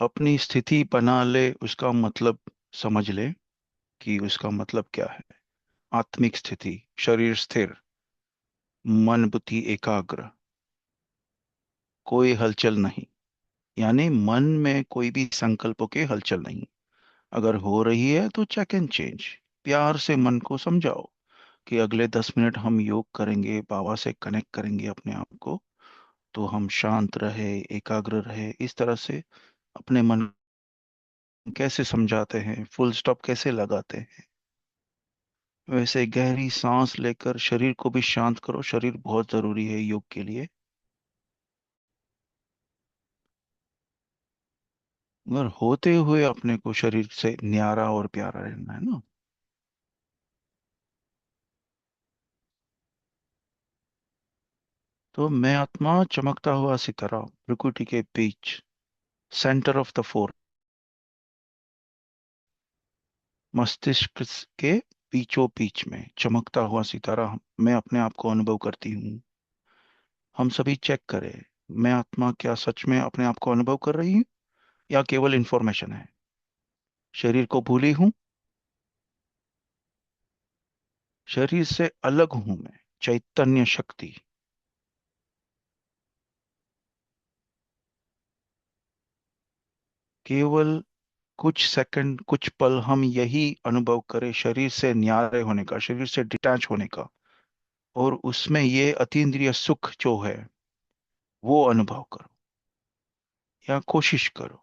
अपनी स्थिति बना ले, उसका मतलब समझ ले कि उसका मतलब क्या है। आत्मिक स्थिति, शरीर स्थिर, मन बुद्धि एकाग्र, कोई हलचल नहीं। यानी मन में कोई भी संकल्पों के हलचल नहीं। अगर हो रही है तो चेक एंड चेंज। प्यार से मन को समझाओ कि अगले 10 मिनट हम योग करेंगे, बाबा से कनेक्ट करेंगे अपने आप को, तो हम शांत रहे, एकाग्र रहे। इस तरह से अपने मन कैसे समझाते हैं, फुल स्टॉप कैसे लगाते हैं, वैसे गहरी सांस लेकर शरीर को भी शांत करो। शरीर बहुत जरूरी है योग के लिए। मगर होते हुए अपने को शरीर से न्यारा और प्यारा रहना है ना। तो मैं आत्मा चमकता हुआ सितारा, प्रकृति के बीच, सेंटर ऑफ द फोर, मस्तिष्क के बीचों बीच में चमकता हुआ सितारा मैं अपने आप को अनुभव करती हूँ। हम सभी चेक करें, मैं आत्मा क्या सच में अपने आप को अनुभव कर रही हूँ या केवल इंफॉर्मेशन है। शरीर को भूली हूँ, शरीर से अलग हूं मैं, चैतन्य शक्ति। केवल कुछ सेकंड, कुछ पल हम यही अनुभव करें, शरीर से न्यारे होने का, शरीर से डिटैच होने का। और उसमें ये अतीन्द्रिय सुख जो है वो अनुभव करो, या कोशिश करो।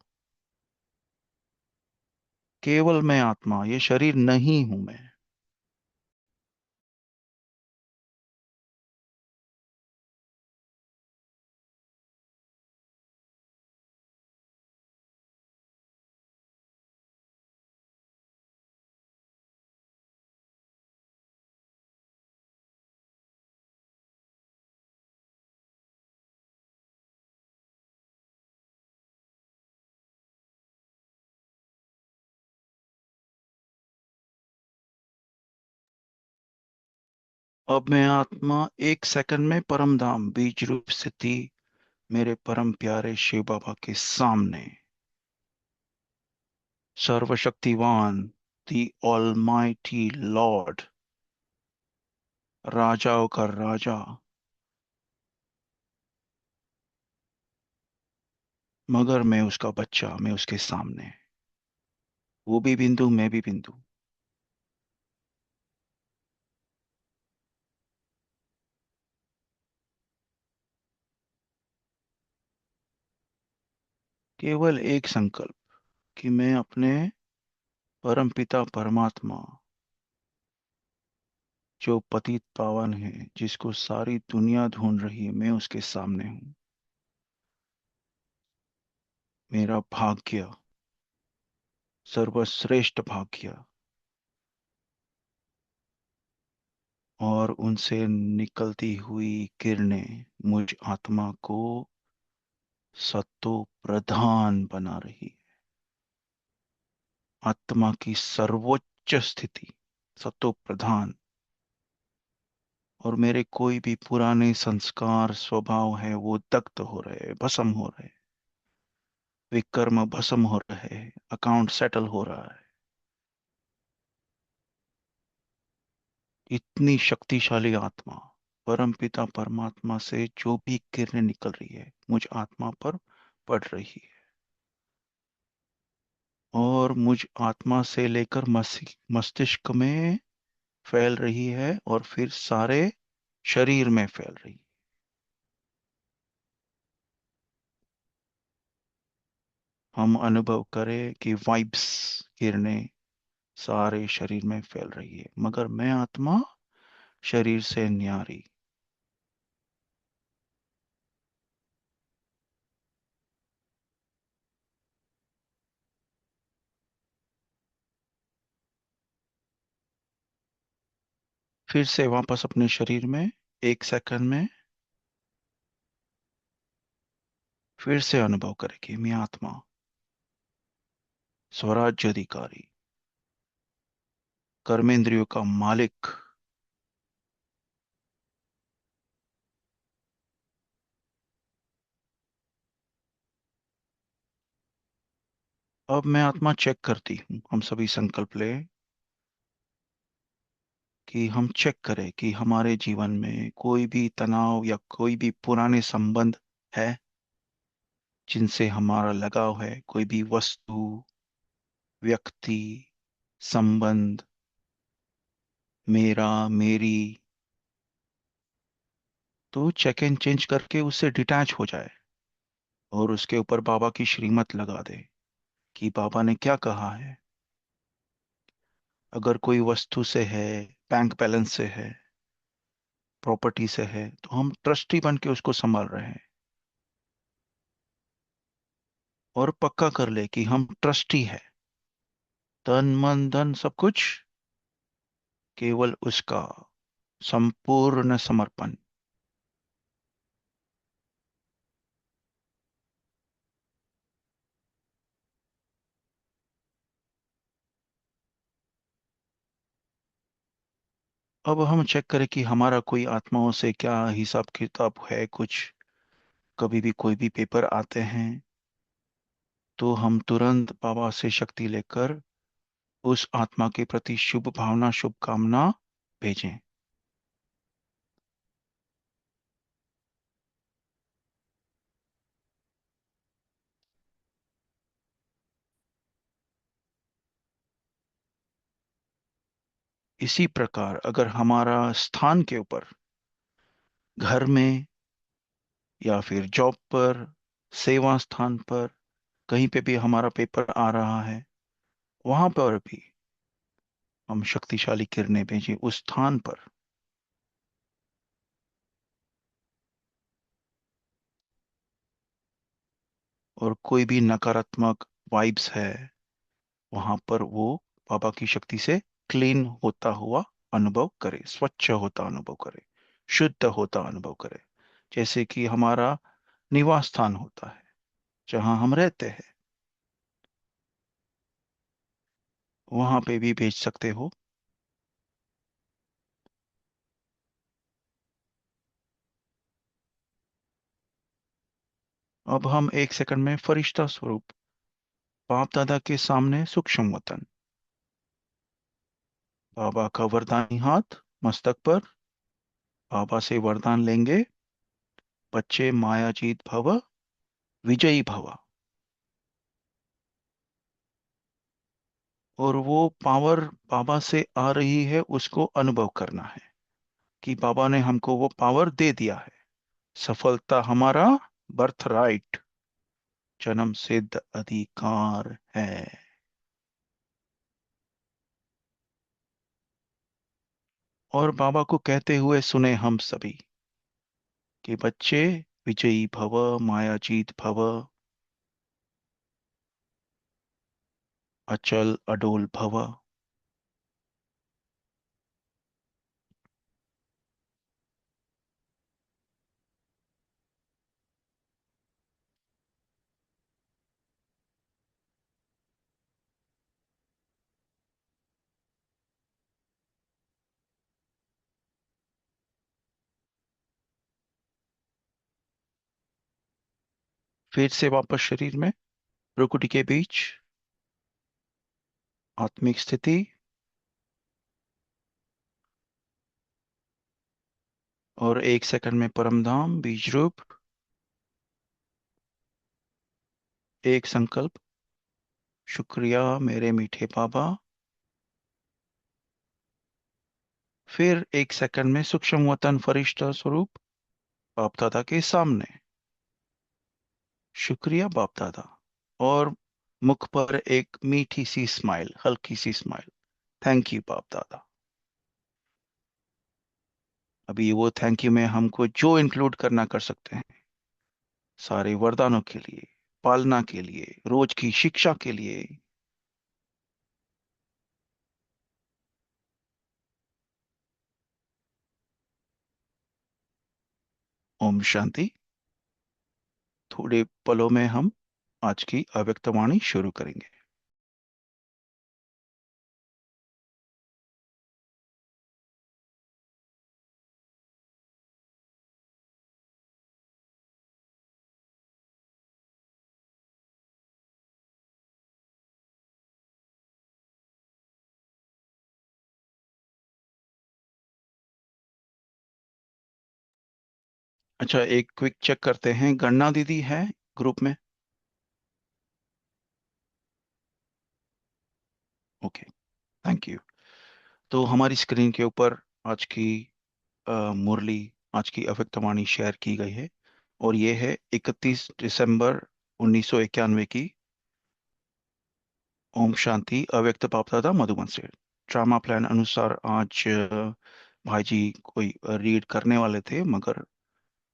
केवल मैं आत्मा, ये शरीर नहीं हूं मैं। अब मैं आत्मा एक सेकंड में परम धाम बीज रूप स्थिति, मेरे परम प्यारे शिव बाबा के सामने, सर्वशक्तिवान, दी ऑलमाइटी लॉर्ड, राजाओं का राजा, मगर मैं उसका बच्चा, मैं उसके सामने। वो भी बिंदु, मैं भी बिंदु। केवल एक संकल्प कि मैं अपने परम पिता परमात्मा, जो पतित पावन है, जिसको सारी दुनिया ढूंढ रही है, मैं उसके सामने हूँ। मेरा भाग्य, सर्वश्रेष्ठ भाग्य, और उनसे निकलती हुई किरणें मुझ आत्मा को सत्तो प्रधान बना रही है। आत्मा की सर्वोच्च स्थिति, सत्तो प्रधान। और मेरे कोई भी पुराने संस्कार स्वभाव है वो दग्ध हो रहे, भस्म हो रहे, विकर्म भस्म हो रहे, अकाउंट सेटल हो रहा है। इतनी शक्तिशाली आत्मा, परम पिता परमात्मा से जो भी किरणें निकल रही है मुझ आत्मा पर पड़ रही है, और मुझ आत्मा से लेकर मस्तिष्क में फैल रही है, और फिर सारे शरीर में फैल रही है। हम अनुभव करें कि वाइब्स, किरणें सारे शरीर में फैल रही है, मगर मैं आत्मा शरीर से न्यारी। फिर से वापस अपने शरीर में, एक सेकंड में फिर से अनुभव करें कि मैं आत्मा, स्वराज्य अधिकारी, कर्मेंद्रियों का मालिक, अब मैं आत्मा चेक करती हूँ, हम सभी संकल्प ले कि हम चेक करें कि हमारे जीवन में कोई भी तनाव या कोई भी पुराने संबंध है जिनसे हमारा लगाव है, कोई भी वस्तु, व्यक्ति, संबंध, मेरा, मेरी। तो चेक एंड चेंज करके उससे डिटैच हो जाए और उसके ऊपर बाबा की श्रीमत लगा दे कि बाबा ने क्या कहा है। अगर कोई वस्तु से है, बैंक बैलेंस से है, प्रॉपर्टी से है, तो हम ट्रस्टी बन के उसको संभाल रहे हैं। और पक्का कर ले कि हम ट्रस्टी है, तन मन धन सब कुछ केवल उसका, संपूर्ण समर्पण। अब हम चेक करें कि हमारा कोई आत्माओं से क्या हिसाब किताब है कुछ। कभी भी कोई भी पेपर आते हैं तो हम तुरंत बाबा से शक्ति लेकर उस आत्मा के प्रति शुभ भावना, शुभ कामना भेजें। इसी प्रकार अगर हमारा स्थान के ऊपर, घर में या फिर जॉब पर, सेवा स्थान पर, कहीं पे भी हमारा पेपर आ रहा है, वहां पर भी हम शक्तिशाली किरणें भेजें उस स्थान पर। और कोई भी नकारात्मक वाइब्स है, वहां पर वो बाबा की शक्ति से क्लीन होता हुआ अनुभव करे, स्वच्छ होता अनुभव करे, शुद्ध होता अनुभव करे। जैसे कि हमारा निवास स्थान होता है जहां हम रहते हैं, वहां पे भी भेज सकते हो। अब हम 1 सेकंड में फरिश्ता स्वरूप बाप दादा के सामने सूक्ष्म वतन, बाबा का वरदानी हाथ मस्तक पर, बाबा से वरदान लेंगे, बच्चे मायाजीत भव, विजयी भव। और वो पावर बाबा से आ रही है, उसको अनुभव करना है कि बाबा ने हमको वो पावर दे दिया है। सफलता हमारा बर्थ राइट, जन्म सिद्ध अधिकार है। और बाबा को कहते हुए सुने हम सभी कि बच्चे विजयी भव, मायाजीत भव, अचल अडोल भव। फिर से वापस शरीर में, प्रकृति के बीच, आत्मिक स्थिति। और 1 सेकंड में परम धाम बीज रूप। एक संकल्प, शुक्रिया मेरे मीठे बाबा। फिर 1 सेकंड में सूक्ष्म वतन फरिश्ता स्वरूप बाप दादा के सामने, शुक्रिया बाप दादा। और मुख पर एक मीठी सी स्माइल, हल्की सी स्माइल, थैंक यू बाप दादा। अभी वो थैंक यू में हमको जो इंक्लूड करना कर सकते हैं, सारे वरदानों के लिए, पालना के लिए, रोज की शिक्षा के लिए। ओम शांति। थोड़े पलों में हम आज की अव्यक्तवाणी शुरू करेंगे। अच्छा, एक क्विक चेक करते हैं, गन्ना दीदी है ग्रुप में? Okay, thank you. तो हमारी स्क्रीन के ऊपर आज की मुरली, आज की अव्यक्तवाणी शेयर की गई है, और ये है 31 दिसंबर 1991 की। ओम शांति। अव्यक्त बापदादा मधुबन से। ड्रामा प्लान अनुसार आज भाई जी कोई रीड करने वाले थे, मगर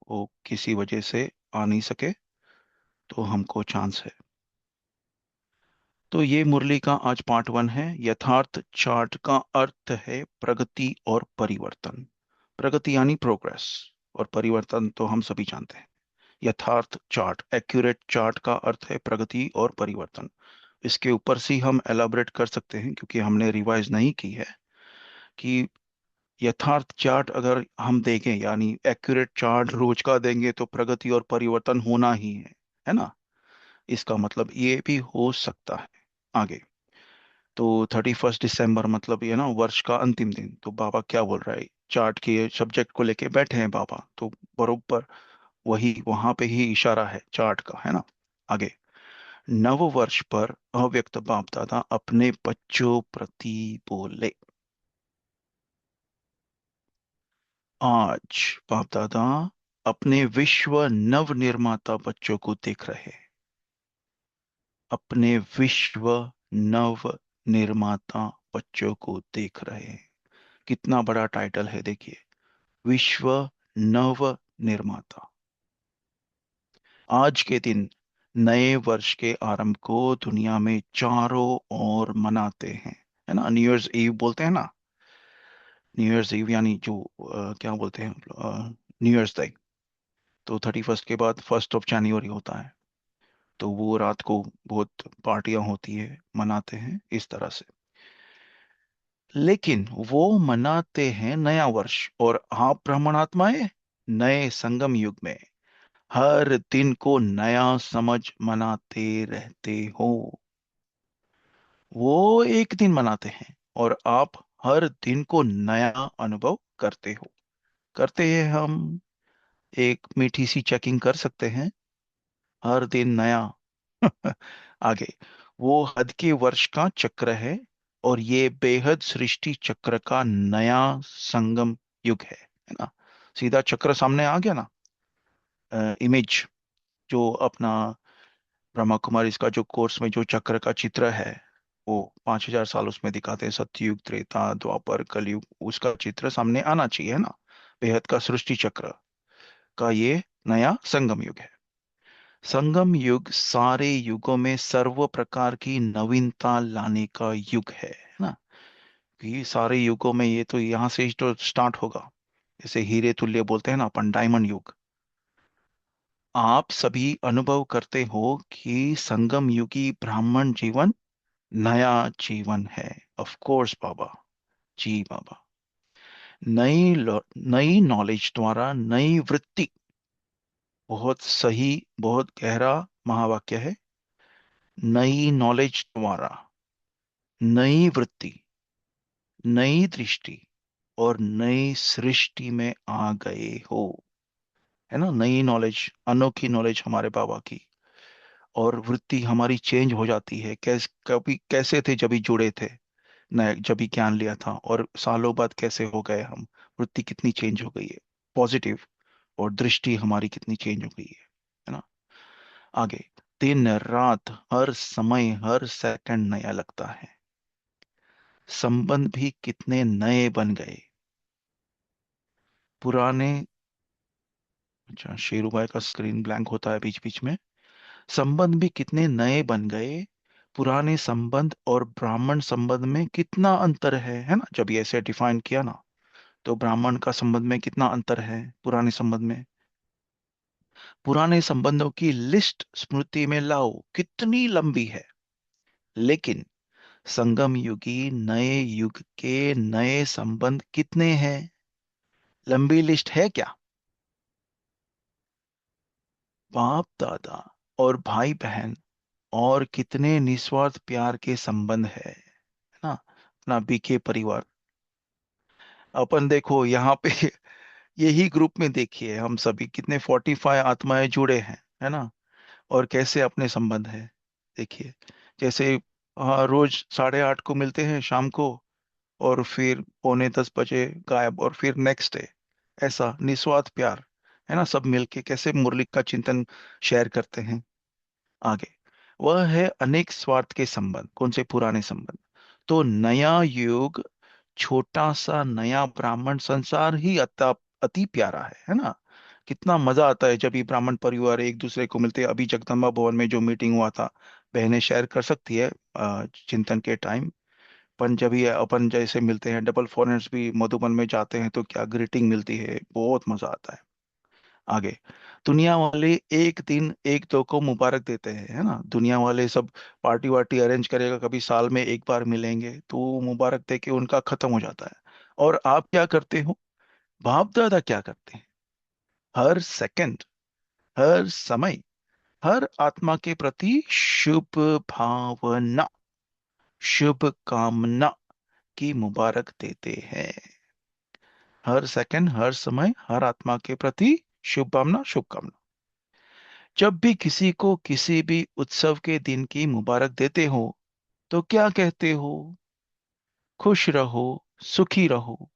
वो किसी वजह से आ नहीं सके, तो हमको चांस है। तो ये मुरली का आज पार्ट 1 है। यथार्थ चार्ट का अर्थ है प्रगति और परिवर्तन। प्रगति यानी प्रोग्रेस, और परिवर्तन तो हम सभी जानते हैं। यथार्थ चार्ट, एक्यूरेट चार्ट का अर्थ है प्रगति और परिवर्तन। इसके ऊपर से ही हम एलाबरेट कर सकते हैं, क्योंकि हमने रिवाइज नहीं की है, कि यथार्थ चार्ट अगर हम देंगे, यानी एक्यूरेट चार्ट रोज का देंगे, तो प्रगति और परिवर्तन होना ही है ना। इसका मतलब ये भी हो सकता है आगे। तो 31 दिसंबर मतलब ये ना वर्ष का अंतिम दिन, तो बाबा क्या बोल रहा है, चार्ट के सब्जेक्ट को लेके बैठे हैं बाबा, तो बरोबर वही वहां पे ही इशारा है चार्ट का, है ना। आगे, नव वर्ष पर अव्यक्त बाप दादा अपने बच्चों प्रति बोले। आज बाप दादा अपने विश्व नव निर्माता बच्चों को देख रहे हैं। अपने विश्व नव निर्माता बच्चों को देख रहे हैं। कितना बड़ा टाइटल है देखिए, विश्व नव निर्माता। आज के दिन नए वर्ष के आरंभ को दुनिया में चारों ओर मनाते हैं, है ना। न्यू ईयर्स ईव बोलते हैं ना। न्यू ईयर्स ईव यानी जो क्या बोलते हैं, न्यू ईयर्स डे। तो 31 के बाद 1 जनवरी होता है, तो वो रात को बहुत पार्टियां होती है, मनाते हैं इस तरह से। लेकिन वो मनाते हैं नया वर्ष, और आप ब्राह्मणात्माएं नए संगम युग में हर दिन को नया समझ मनाते रहते हो। वो एक दिन मनाते हैं, और आप हर दिन को नया अनुभव करते हो। करते हैं हम, एक मीठी सी चेकिंग कर सकते हैं, हर दिन नया। आगे, वो हद के वर्ष का चक्र है, और ये बेहद सृष्टि चक्र का नया संगम युग है ना। सीधा चक्र सामने आ गया ना, इमेज, जो अपना ब्रह्मा कुमारी इसका जो कोर्स में जो चक्र का चित्र है, वो 5,000 साल उसमें दिखाते हैं, सतयुग त्रेता द्वापर कलयुग, उसका चित्र सामने आना चाहिए, है ना। बेहद का सृष्टि चक्र का ये नया संगम युग है। संगम युग सारे युगों में सर्व प्रकार की नवीनता लाने का युग है ना। कि सारे युगों में ये तो यहाँ से ही तो स्टार्ट होगा। जैसे हीरे तुल्य बोलते हैं ना अपन, डायमंड युग। आप सभी अनुभव करते हो कि संगम युगी ब्राह्मण जीवन नया जीवन है। ऑफ कोर्स बाबा। जी बाबा। नई नॉलेज द्वारा नई वृत्ति, बहुत सही, बहुत गहरा महावाक्य है। नई नॉलेज द्वारा नई वृत्ति, नई दृष्टि और नई सृष्टि में आ गए हो, है ना। नई नॉलेज, अनोखी नॉलेज हमारे बाबा की, और वृत्ति हमारी चेंज हो जाती है। कभी कैसे थे जब भी जुड़े थे, नया जब भी ज्ञान लिया था, और सालों बाद कैसे हो गए हम। वृत्ति कितनी चेंज हो गई है, पॉजिटिव। और दृष्टि हमारी कितनी चेंज हो गई है ना। आगे, दिन रात हर समय हर सेकंड नया लगता है। संबंध भी कितने नए बन गए। पुराने, अच्छा शेरू भाई का स्क्रीन ब्लैंक होता है बीच बीच में। संबंध भी कितने नए बन गए। पुराने संबंध और ब्राह्मण संबंध में कितना अंतर है ना। जब ये ऐसे डिफाइन किया ना, तो ब्राह्मण का संबंध में कितना अंतर है पुराने संबंध में। पुराने संबंधों की लिस्ट स्मृति में लाओ, कितनी लंबी है। लेकिन संगम युगी नए युग के नए संबंध कितने हैं? लंबी लिस्ट है क्या? बाप दादा और भाई बहन, और कितने निस्वार्थ प्यार के संबंध है ना। अपना बीके परिवार, अपन देखो यहाँ पे यही ग्रुप में देखिए हम सभी कितने 45 आत्माएं जुड़े हैं, है ना। और कैसे अपने संबंध है, देखिए। जैसे रोज 8:30 को मिलते हैं शाम को, और फिर 9:45 गायब, और फिर नेक्स्ट डे। ऐसा निस्वार्थ प्यार, है ना। सब मिलके कैसे मुरली का चिंतन शेयर करते हैं। आगे, वह है अनेक स्वार्थ के संबंध। कौन से? पुराने संबंध। तो नया युग, छोटा सा नया ब्राह्मण संसार ही अति प्यारा है ना। कितना मजा आता है जब ये ब्राह्मण परिवार एक दूसरे को मिलते हैं। अभी जगदम्बा भवन में जो मीटिंग हुआ था, बहनें शेयर कर सकती है चिंतन के टाइम। अपन जब ये अपन जैसे मिलते हैं, डबल फॉरेनर्स भी मधुबन में जाते हैं तो क्या ग्रीटिंग मिलती है, बहुत मजा आता है। आगे, दुनिया वाले एक दिन एक दो को मुबारक देते हैं, है ना। दुनिया वाले सब पार्टी वार्टी अरेंज करेगा, कभी साल में एक बार मिलेंगे तो वो मुबारक दे के उनका खत्म हो जाता है। और आप क्या करते हो? बाप दादा क्या करते हैं? हर सेकंड, हर समय, हर आत्मा के प्रति शुभ भावना, शुभ कामना की मुबारक देते हैं। हर सेकंड, हर समय, हर आत्मा के प्रति शुभ भावना, शुभकामना। जब भी किसी को किसी भी उत्सव के दिन की मुबारक देते हो तो क्या कहते हो? खुश रहो, सुखी रहो,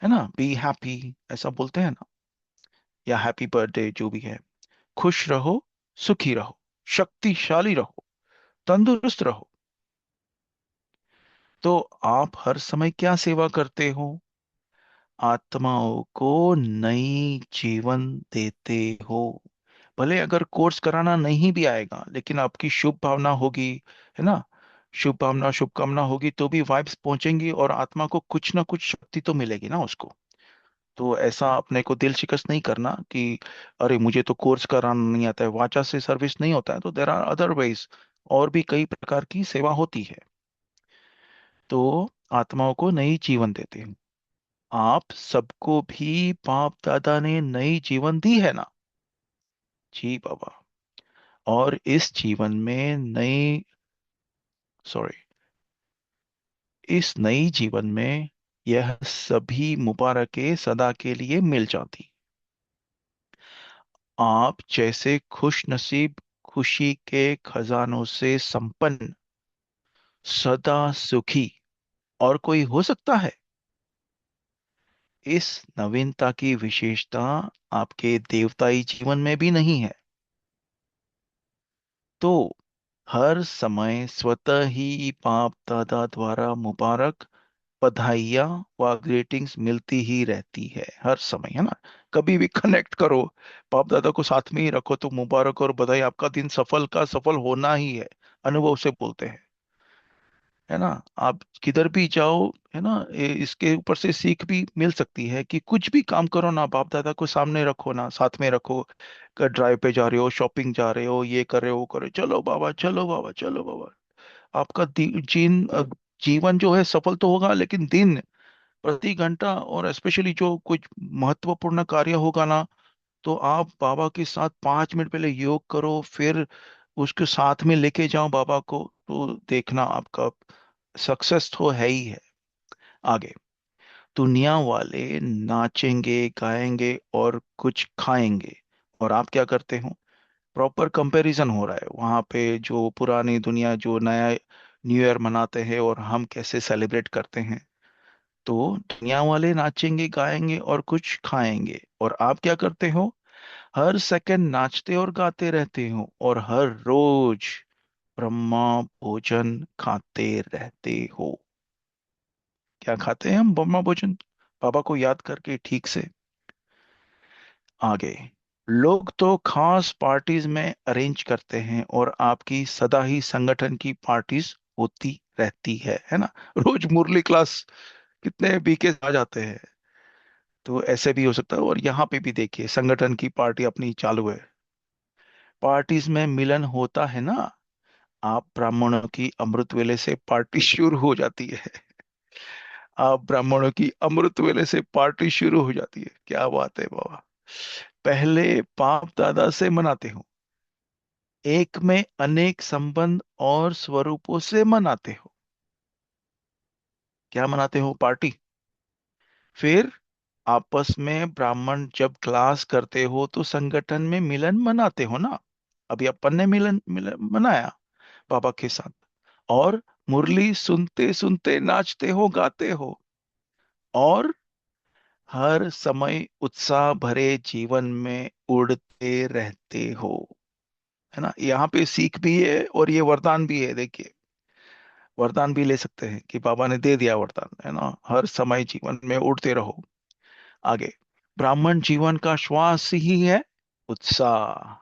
है ना। बी हैप्पी, ऐसा बोलते हैं ना। या हैप्पी बर्थडे, जो भी है। खुश रहो, सुखी रहो, शक्तिशाली रहो, तंदुरुस्त रहो। तो आप हर समय क्या सेवा करते हो? आत्माओं को नई जीवन देते हो। भले अगर कोर्स कराना नहीं भी आएगा, लेकिन आपकी शुभ भावना होगी, है ना। शुभ भावना, शुभकामना होगी तो भी वाइब्स पहुंचेंगी, और आत्मा को कुछ ना कुछ शक्ति तो मिलेगी ना उसको। तो ऐसा अपने को दिल शिकस्त नहीं करना कि अरे मुझे तो कोर्स कराना नहीं आता है, वाचा से सर्विस नहीं होता है। तो देर आर अदर वेज, और भी कई प्रकार की सेवा होती है। तो आत्माओं को नई जीवन देते हैं। आप सबको भी बाप दादा ने नई जीवन दी है ना। जी बाबा। और इस जीवन में नई, सॉरी, इस नई जीवन में यह सभी मुबारकें सदा के लिए मिल जाती। आप जैसे खुश नसीब, खुशी के खजानों से संपन्न, सदा सुखी और कोई हो सकता है? इस नवीनता की विशेषता आपके देवताई जीवन में भी नहीं है। तो हर समय स्वतः ही बाप दादा द्वारा मुबारक, बधाइयाँ व ग्रीटिंग्स मिलती ही रहती है हर समय, है ना। कभी भी कनेक्ट करो, बाप दादा को साथ में ही रखो, तो मुबारक और बधाई। आपका दिन सफल का सफल होना ही है, अनुभव से बोलते हैं, है ना। आप किधर भी जाओ, है ना, इसके ऊपर से सीख भी मिल सकती है कि कुछ भी काम करो ना, बाप दादा को सामने रखो ना, साथ में रखो। ड्राइव पे जा रहे हो, शॉपिंग जा रहे हो, ये कर रहे हो, वो कर रहे हो, चलो बाबा, चलो बाबा, चलो बाबा। आपका जीवन जो है सफल तो होगा, लेकिन दिन प्रति घंटा, और स्पेशली जो कुछ महत्वपूर्ण कार्य होगा ना, तो आप बाबा के साथ 5 मिनट पहले योग करो, फिर उसके साथ में लेके जाओ बाबा को, तो देखना आपका सक्सेस तो है ही है। आगे, दुनिया वाले नाचेंगे, गाएंगे और कुछ खाएंगे, और आप क्या करते हो? प्रॉपर कंपैरिजन हो रहा है वहां पे। जो पुरानी दुनिया जो नया न्यू ईयर मनाते हैं और हम कैसे सेलिब्रेट करते हैं। तो दुनिया वाले नाचेंगे, गाएंगे और कुछ खाएंगे, और आप क्या करते हो? हर सेकंड नाचते और गाते रहते हो, और हर रोज ब्रह्मा भोजन खाते रहते हो। क्या खाते हैं हम? ब्रह्मा भोजन, बाबा को याद करके ठीक से। आगे, लोग तो खास पार्टीज में अरेंज करते हैं, और आपकी सदा ही संगठन की पार्टीज होती रहती है ना। रोज मुरली क्लास कितने बीके आ जाते हैं। तो ऐसे भी हो सकता है, और यहाँ पे भी देखिए संगठन की पार्टी अपनी चालू है। पार्टीज में मिलन होता है ना। आप ब्राह्मणों की अमृत वेले से पार्टी शुरू हो जाती है। आप ब्राह्मणों की अमृत वेले से पार्टी शुरू हो जाती है। क्या बात है बाबा। पहले बाप दादा से मनाते हो, एक में अनेक संबंध और स्वरूपों से मनाते हो। क्या मनाते हो? पार्टी। फिर आपस में ब्राह्मण जब क्लास करते हो तो संगठन में मिलन मनाते हो ना। अभी अपन ने मिलन मिलन मनाया बाबा के साथ। और मुरली सुनते सुनते नाचते हो, गाते हो। और हर समय उत्साह भरे जीवन में उड़ते रहते हो। है ना, यहाँ पे सीख भी है और ये वरदान भी है। देखिए, वरदान भी ले सकते हैं कि बाबा ने दे दिया वरदान, है ना, हर समय जीवन में उड़ते रहो। आगे, ब्राह्मण जीवन का श्वास ही है उत्साह।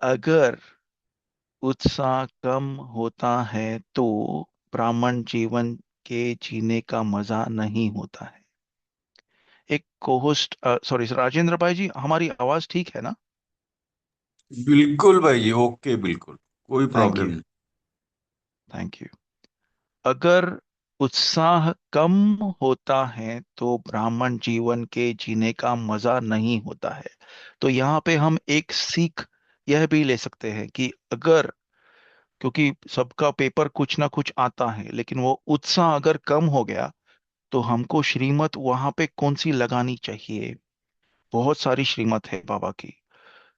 अगर उत्साह कम होता है तो ब्राह्मण जीवन के जीने का मजा नहीं होता है। एक कोहोस्ट, सॉरी राजेंद्र भाई जी, हमारी आवाज ठीक है ना? बिल्कुल भाई जी, ओके, बिल्कुल कोई थैंक प्रॉब्लम यू। नहीं। Thank you. अगर उत्साह कम होता है तो ब्राह्मण जीवन के जीने का मजा नहीं होता है। तो यहाँ पे हम एक सीख यह भी ले सकते हैं कि अगर, क्योंकि सबका पेपर कुछ ना कुछ आता है, लेकिन वो उत्साह अगर कम हो गया तो हमको श्रीमत वहां पे कौन सी लगानी चाहिए। बहुत सारी श्रीमत है बाबा की।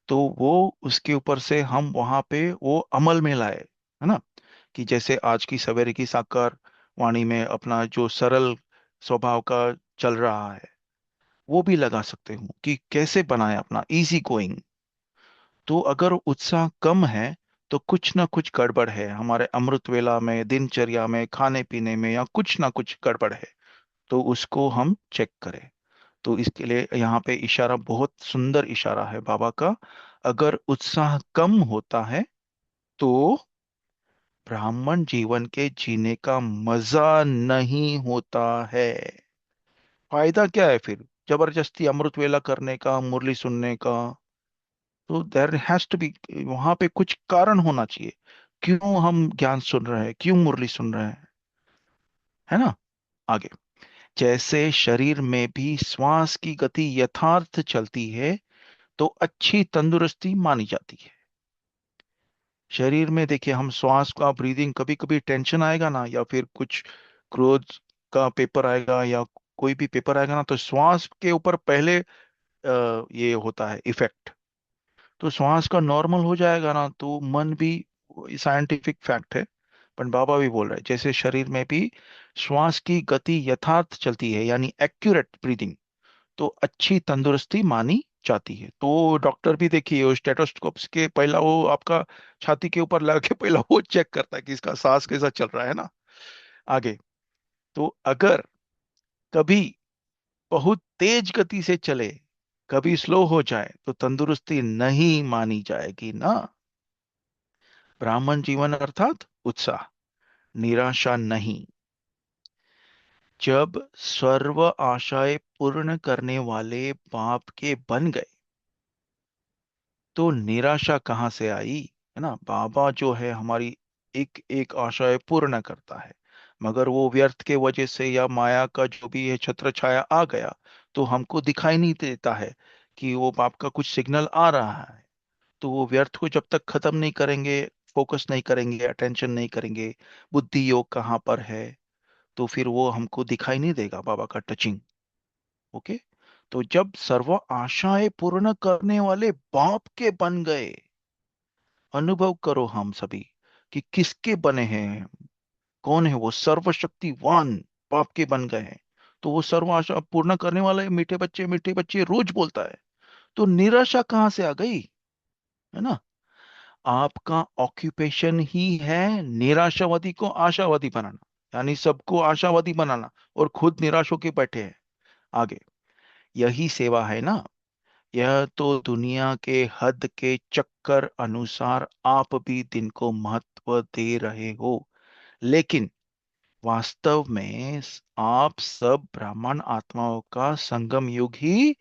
तो वो उसके ऊपर से हम वहां पे वो अमल में लाए, है ना। कि जैसे आज की सवेरे की साकार वाणी में अपना जो सरल स्वभाव का चल रहा है, वो भी लगा सकते हूँ कि कैसे बनाए अपना इजी गोइंग। तो अगर उत्साह कम है तो कुछ ना कुछ गड़बड़ है हमारे अमृत वेला में, दिनचर्या में, खाने पीने में, या कुछ ना कुछ गड़बड़ है। तो उसको हम चेक करें। तो इसके लिए यहाँ पे इशारा, बहुत सुंदर इशारा है बाबा का। अगर उत्साह कम होता है तो ब्राह्मण जीवन के जीने का मजा नहीं होता है। फायदा क्या है फिर जबरदस्ती अमृत वेला करने का, मुरली सुनने का? तो देयर हैज टू बी, वहां पे कुछ कारण होना चाहिए। क्यों हम ज्ञान सुन रहे हैं, क्यों मुरली सुन रहे हैं, है ना। आगे, जैसे शरीर में भी श्वास की गति यथार्थ चलती है तो अच्छी तंदुरुस्ती मानी जाती है। शरीर में देखिए, हम श्वास का ब्रीदिंग, कभी कभी टेंशन आएगा ना, या फिर कुछ क्रोध का पेपर आएगा, या कोई भी पेपर आएगा ना, तो श्वास के ऊपर पहले ये होता है इफेक्ट। तो श्वास का नॉर्मल हो जाएगा ना तो मन भी, साइंटिफिक फैक्ट है। पर बाबा भी बोल रहे हैं जैसे शरीर में भी श्वास की गति यथार्थ चलती है, यानी एक्यूरेट ब्रीदिंग, तो अच्छी तंदुरुस्ती मानी जाती है। तो डॉक्टर भी देखिए, वो स्टेटोस्कोप के पहला वो आपका छाती के ऊपर लगा के पहला वो चेक करता है कि इसका सांस कैसा चल रहा है ना। आगे, तो अगर कभी बहुत तेज गति से चले, कभी स्लो हो जाए, तो तंदुरुस्ती नहीं मानी जाएगी ना। ब्राह्मण जीवन अर्थात उत्साह, निराशा नहीं। जब सर्व आशाएं पूर्ण करने वाले बाप के बन गए तो निराशा कहाँ से आई, है ना। बाबा जो है हमारी एक एक आशाएं पूर्ण करता है, मगर वो व्यर्थ के वजह से या माया का जो भी है छत्र छाया आ गया, तो हमको दिखाई नहीं देता है कि वो बाप का कुछ सिग्नल आ रहा है। तो वो व्यर्थ को जब तक खत्म नहीं करेंगे, फोकस नहीं करेंगे, अटेंशन नहीं करेंगे, बुद्धि योग कहाँ पर है, तो फिर वो हमको दिखाई नहीं देगा बाबा का टचिंग। ओके। तो जब सर्व आशाएं पूर्ण करने वाले बाप के बन गए, अनुभव करो हम सभी कि किसके बने हैं, कौन है वो सर्वशक्तिवान, बाप के बन गए हैं। तो वो सर्व आशा पूर्ण करने वाले मीठे बच्चे रोज बोलता है। तो निराशा कहाँ से आ गई, है ना। आपका ऑक्यूपेशन ही है निराशावादी को आशावादी बनाना, यानी सबको आशावादी बनाना, और खुद निराश होके बैठे हैं। आगे, यही सेवा है ना। यह तो दुनिया के हद के चक्कर अनुसार आप भी दिन को महत्व दे रहे हो, लेकिन वास्तव में आप सब ब्राह्मण आत्माओं का संगम युग ही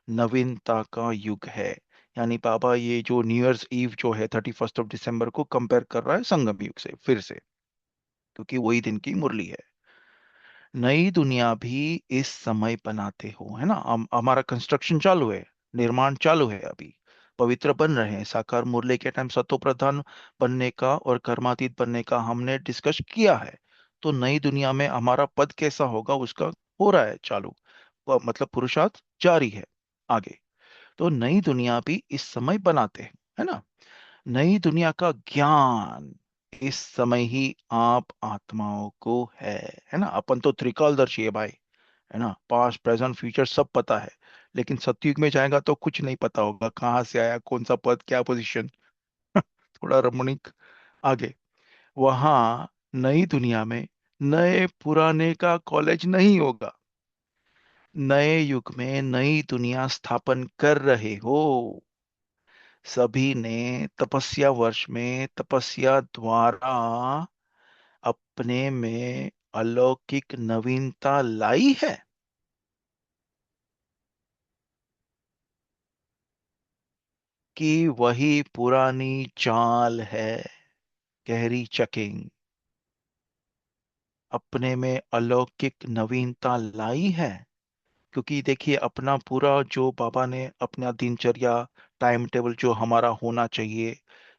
नवीनता का युग है। यानी बाबा ये जो न्यू ईयर्स ईव जो है 31 दिसंबर को कंपेयर कर रहा है संगम युग से फिर से, क्योंकि वही दिन की मुरली है। नई दुनिया भी इस समय बनाते हो, है ना। हमारा कंस्ट्रक्शन चालू है, निर्माण चालू है अभी। पवित्र बन रहे हैं, साकार मुरली के टाइम सतो प्रधान बनने का और कर्मातीत बनने का हमने डिस्कस किया है। तो नई दुनिया में हमारा पद कैसा होगा उसका हो रहा है चालू। मतलब पुरुषार्थ जारी है। आगे, तो नई दुनिया भी इस समय बनाते हैं, है ना। नई दुनिया का ज्ञान इस समय ही आप आत्माओं को है ना। अपन तो त्रिकालदर्शी है भाई, है ना। पास्ट प्रेजेंट फ्यूचर सब पता है, लेकिन सतयुग में जाएगा तो कुछ नहीं पता होगा, कहाँ से आया, कौन सा पद, क्या पोजीशन। थोड़ा रमणीक। आगे, वहां नई दुनिया में नए पुराने का कॉलेज नहीं होगा। नए युग में नई दुनिया स्थापन कर रहे हो। सभी ने तपस्या वर्ष में तपस्या द्वारा अपने में अलौकिक नवीनता लाई है, कि वही पुरानी चाल है। गहरी चेकिंग। अपने में अलौकिक नवीनता लाई है, क्योंकि देखिए अपना पूरा जो बाबा ने अपना दिनचर्या, टाइम टेबल जो हमारा होना चाहिए,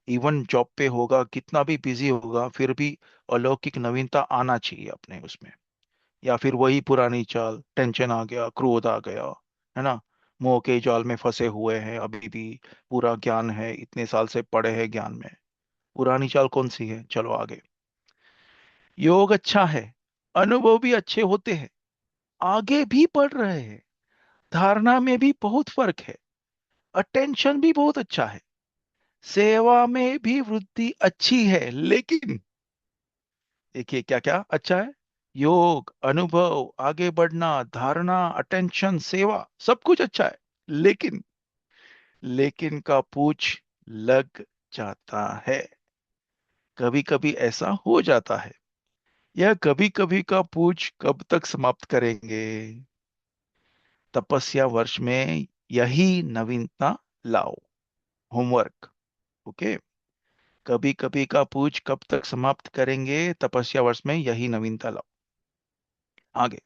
इवन जॉब पे होगा, कितना भी बिजी होगा, फिर भी अलौकिक नवीनता आना चाहिए अपने उसमें। या फिर वही पुरानी चाल, टेंशन आ गया, क्रोध आ गया, है ना। मोह के जाल में फंसे हुए हैं अभी भी। पूरा ज्ञान है, इतने साल से पढ़े हैं ज्ञान में। पुरानी चाल कौन सी है, चलो आगे। योग अच्छा है, अनुभव भी अच्छे होते हैं, आगे भी बढ़ रहे हैं, धारणा में भी बहुत फर्क है, अटेंशन भी बहुत अच्छा है, सेवा में भी वृद्धि अच्छी है, लेकिन देखिए क्या क्या अच्छा है। योग, अनुभव, आगे बढ़ना, धारणा, अटेंशन, सेवा, सब कुछ अच्छा है, लेकिन लेकिन का पूछ लग जाता है। कभी कभी ऐसा हो जाता है। यह कभी कभी का पूछ कब तक समाप्त करेंगे। तपस्या वर्ष में यही नवीनता लाओ। होमवर्क। ओके। कभी कभी का पूछ कब तक समाप्त करेंगे, तपस्या वर्ष में यही नवीनता लाओ। आगे,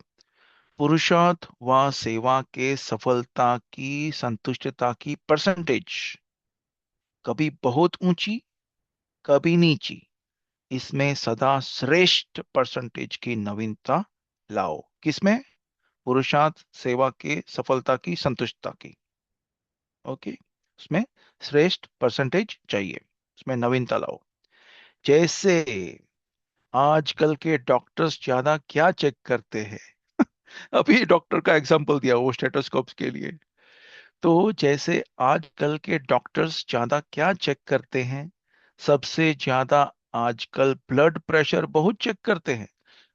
पुरुषार्थ व सेवा के सफलता की संतुष्टता की परसेंटेज कभी बहुत ऊंची, कभी नीची, इसमें सदा श्रेष्ठ परसेंटेज की नवीनता लाओ। किसमें? पुरुषार्थ सेवा के सफलता की संतुष्टता की। ओके। उसमें श्रेष्ठ परसेंटेज चाहिए, उसमें नवीनता लाओ। जैसे आजकल के डॉक्टर्स ज्यादा क्या चेक करते हैं। अभी डॉक्टर का एग्जांपल दिया वो स्टेथोस्कोप्स के लिए। तो जैसे आजकल के डॉक्टर्स ज्यादा क्या चेक करते हैं, सबसे ज्यादा आजकल ब्लड प्रेशर बहुत चेक करते हैं।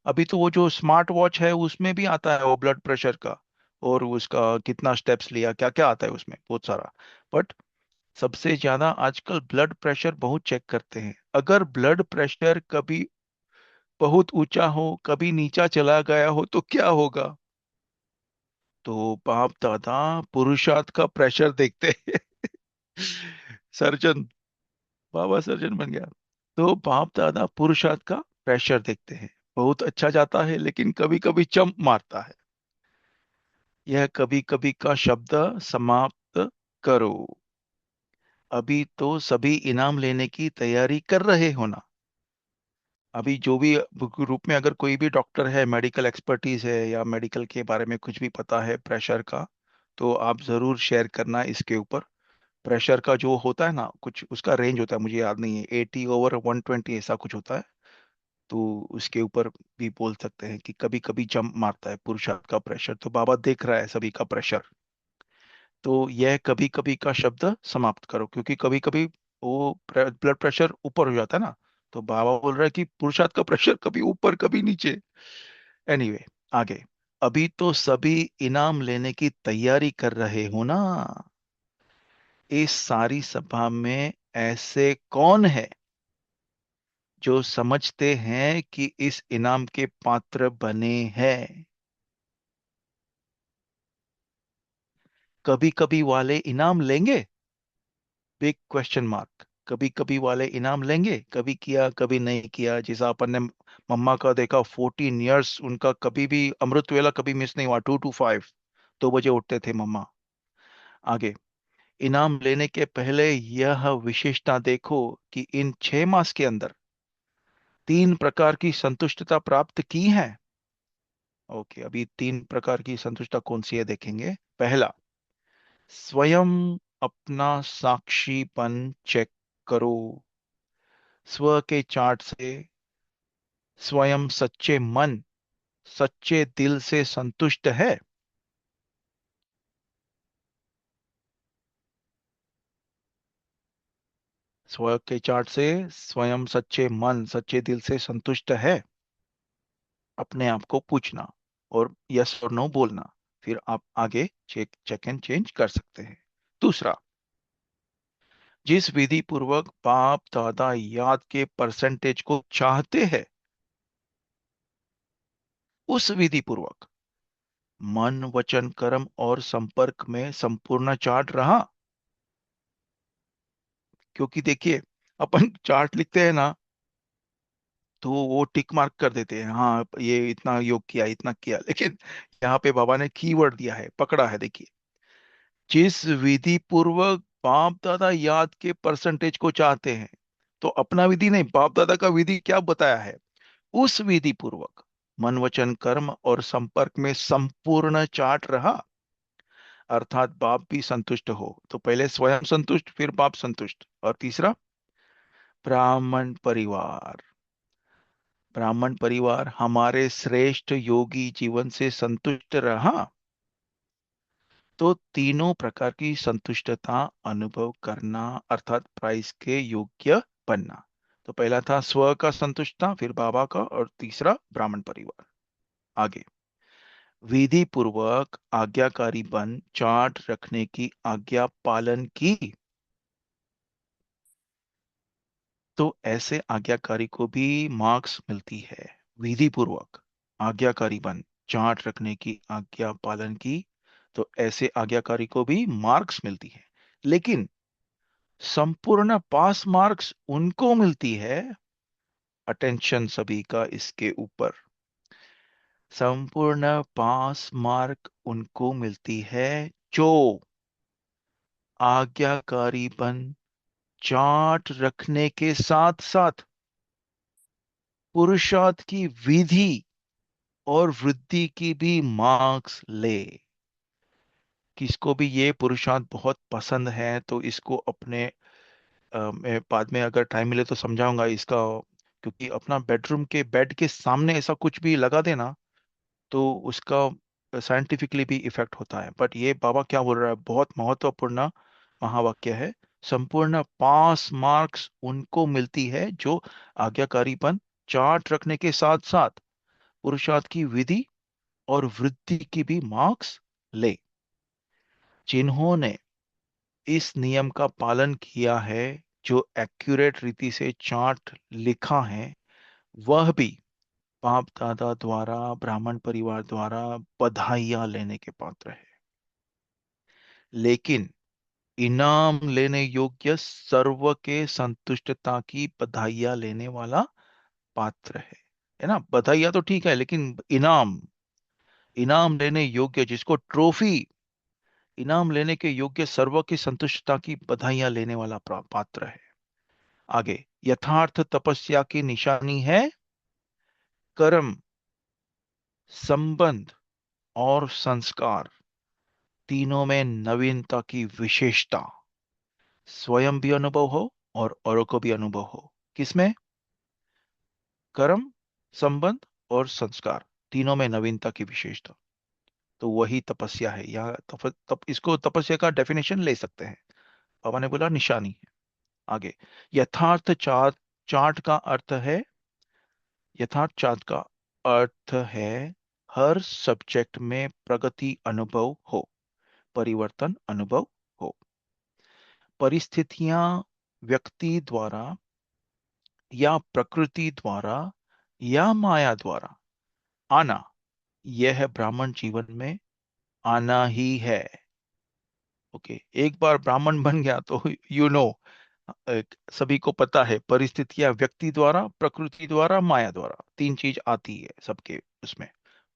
अभी तो वो जो स्मार्ट वॉच है उसमें भी आता है वो ब्लड प्रेशर का, और उसका कितना स्टेप्स लिया, क्या क्या आता है उसमें बहुत सारा। बट सबसे ज्यादा आजकल ब्लड प्रेशर बहुत चेक करते हैं। अगर ब्लड प्रेशर कभी बहुत ऊंचा हो, कभी नीचा चला गया हो, तो क्या होगा? तो बाप दादा पुरुषार्थ का प्रेशर देखते हैं। सर्जन, बाबा सर्जन बन गया। तो बाप दादा पुरुषार्थ का प्रेशर देखते हैं, बहुत अच्छा जाता है लेकिन कभी कभी चंप मारता है। यह कभी कभी का शब्द समाप्त करो। अभी तो सभी इनाम लेने की तैयारी कर रहे हो ना। अभी जो भी ग्रुप में अगर कोई भी डॉक्टर है, मेडिकल एक्सपर्टीज है, या मेडिकल के बारे में कुछ भी पता है प्रेशर का, तो आप जरूर शेयर करना इसके ऊपर। प्रेशर का जो होता है ना, कुछ उसका रेंज होता है, मुझे याद नहीं है, 80/120 ऐसा कुछ होता है। तो उसके ऊपर भी बोल सकते हैं कि कभी कभी जंप मारता है पुरुषार्थ का प्रेशर, तो बाबा देख रहा है सभी का प्रेशर। तो यह कभी कभी का शब्द समाप्त करो, क्योंकि कभी कभी वो ब्लड प्रेशर ऊपर हो जाता है ना। तो बाबा बोल रहा है कि पुरुषार्थ का प्रेशर कभी ऊपर कभी नीचे। एनीवे, आगे। अभी तो सभी इनाम लेने की तैयारी कर रहे हो ना। इस सारी सभा में ऐसे कौन है जो समझते हैं कि इस इनाम के पात्र बने हैं? कभी कभी वाले इनाम लेंगे? Big question mark. कभी कभी वाले इनाम लेंगे, कभी किया कभी नहीं किया। जैसा अपन ने मम्मा का देखा, 14 ईयर्स उनका कभी भी अमृत वेला कभी मिस नहीं हुआ, 2 to 5, 2 बजे उठते थे मम्मा। आगे, इनाम लेने के पहले यह विशेषता देखो कि इन 6 मास के अंदर 3 प्रकार की संतुष्टता प्राप्त की है। ओके, अभी तीन प्रकार की संतुष्टता कौन सी है देखेंगे। पहला, स्वयं अपना साक्षीपन चेक करो। स्व के चार्ट से स्वयं सच्चे मन, सच्चे दिल से संतुष्ट है। स्व के चार्ट से स्वयं सच्चे मन, सच्चे दिल से संतुष्ट है। अपने आप को पूछना और यस और नो बोलना, फिर आप आगे चेक चेक एंड चेंज कर सकते हैं। दूसरा, जिस विधि पूर्वक बाप दादा याद के परसेंटेज को चाहते हैं, उस विधि पूर्वक मन वचन कर्म और संपर्क में संपूर्ण चार्ट रहा। क्योंकि देखिए, अपन चार्ट लिखते हैं ना, तो वो टिक मार्क कर देते हैं, हाँ ये इतना योग किया, इतना किया, लेकिन यहाँ पे बाबा ने कीवर्ड दिया है, पकड़ा है, देखिए। जिस विधि पूर्वक बाप दादा याद के परसेंटेज को चाहते हैं, तो अपना विधि नहीं, बाप दादा का विधि क्या बताया है, उस विधि पूर्वक मन वचन कर्म और संपर्क में संपूर्ण चार्ट रहा। अर्थात बाप भी संतुष्ट हो, तो पहले स्वयं संतुष्ट, फिर बाप संतुष्ट। और तीसरा, ब्राह्मण परिवार, ब्राह्मण परिवार हमारे श्रेष्ठ योगी जीवन से संतुष्ट रहा। तो तीनों प्रकार की संतुष्टता अनुभव करना, अर्थात प्राइस के योग्य बनना। तो पहला था स्व का संतुष्टता, फिर बाबा का, और तीसरा ब्राह्मण परिवार। आगे, विधि पूर्वक आज्ञाकारी बन चार्ट रखने की आज्ञा पालन की, तो ऐसे आज्ञाकारी को भी मार्क्स मिलती है। विधि पूर्वक आज्ञाकारी बन चार्ट रखने की आज्ञा पालन की, तो ऐसे आज्ञाकारी को भी मार्क्स मिलती है। लेकिन संपूर्ण पास मार्क्स उनको मिलती है, अटेंशन सभी का इसके ऊपर, संपूर्ण पास मार्क उनको मिलती है जो आज्ञाकारीपन चार्ट रखने के साथ साथ पुरुषार्थ की विधि और वृद्धि की भी मार्क्स ले। किसको भी ये पुरुषार्थ बहुत पसंद है, तो इसको अपने मैं बाद में अगर टाइम मिले तो समझाऊंगा इसका। क्योंकि अपना बेडरूम के बेड के सामने ऐसा कुछ भी लगा देना, तो उसका साइंटिफिकली भी इफेक्ट होता है। बट ये बाबा क्या बोल रहा है, बहुत महत्वपूर्ण महावाक्य है। संपूर्ण पास मार्क्स उनको मिलती है जो आज्ञाकारीपन चार्ट रखने के साथ साथ पुरुषार्थ की विधि और वृद्धि की भी मार्क्स ले। जिन्होंने इस नियम का पालन किया है, जो एक्यूरेट रीति से चार्ट लिखा है, वह भी बाप दादा द्वारा, ब्राह्मण परिवार द्वारा बधाइयां लेने के पात्र है। लेकिन इनाम लेने योग्य सर्व के संतुष्टता की बधाइयां लेने वाला पात्र है ना। बधाइयां तो ठीक है, लेकिन इनाम, इनाम लेने योग्य, जिसको ट्रॉफी, इनाम लेने के योग्य सर्व की संतुष्टता की बधाइयां लेने वाला पात्र है। आगे, यथार्थ तपस्या की निशानी है कर्म, संबंध और संस्कार, तीनों में नवीनता की विशेषता। स्वयं भी अनुभव हो और औरों को भी अनुभव हो, किसमें, कर्म, संबंध और संस्कार, तीनों में नवीनता की विशेषता। तो वही तपस्या है। या इसको तपस्या का डेफिनेशन ले सकते हैं। बाबा ने बोला निशानी है। आगे, यथार्थ चार्ट, चार्ट का अर्थ है, यथार्थ चार्ट का अर्थ है हर सब्जेक्ट में प्रगति अनुभव हो, परिवर्तन अनुभव हो। परिस्थितियां व्यक्ति द्वारा या प्रकृति द्वारा या माया द्वारा आना, यह ब्राह्मण जीवन में आना ही है। ओके, एक बार ब्राह्मण बन गया तो सभी को पता है, परिस्थितियां व्यक्ति द्वारा, प्रकृति द्वारा, माया द्वारा, तीन चीज आती है सबके उसमें।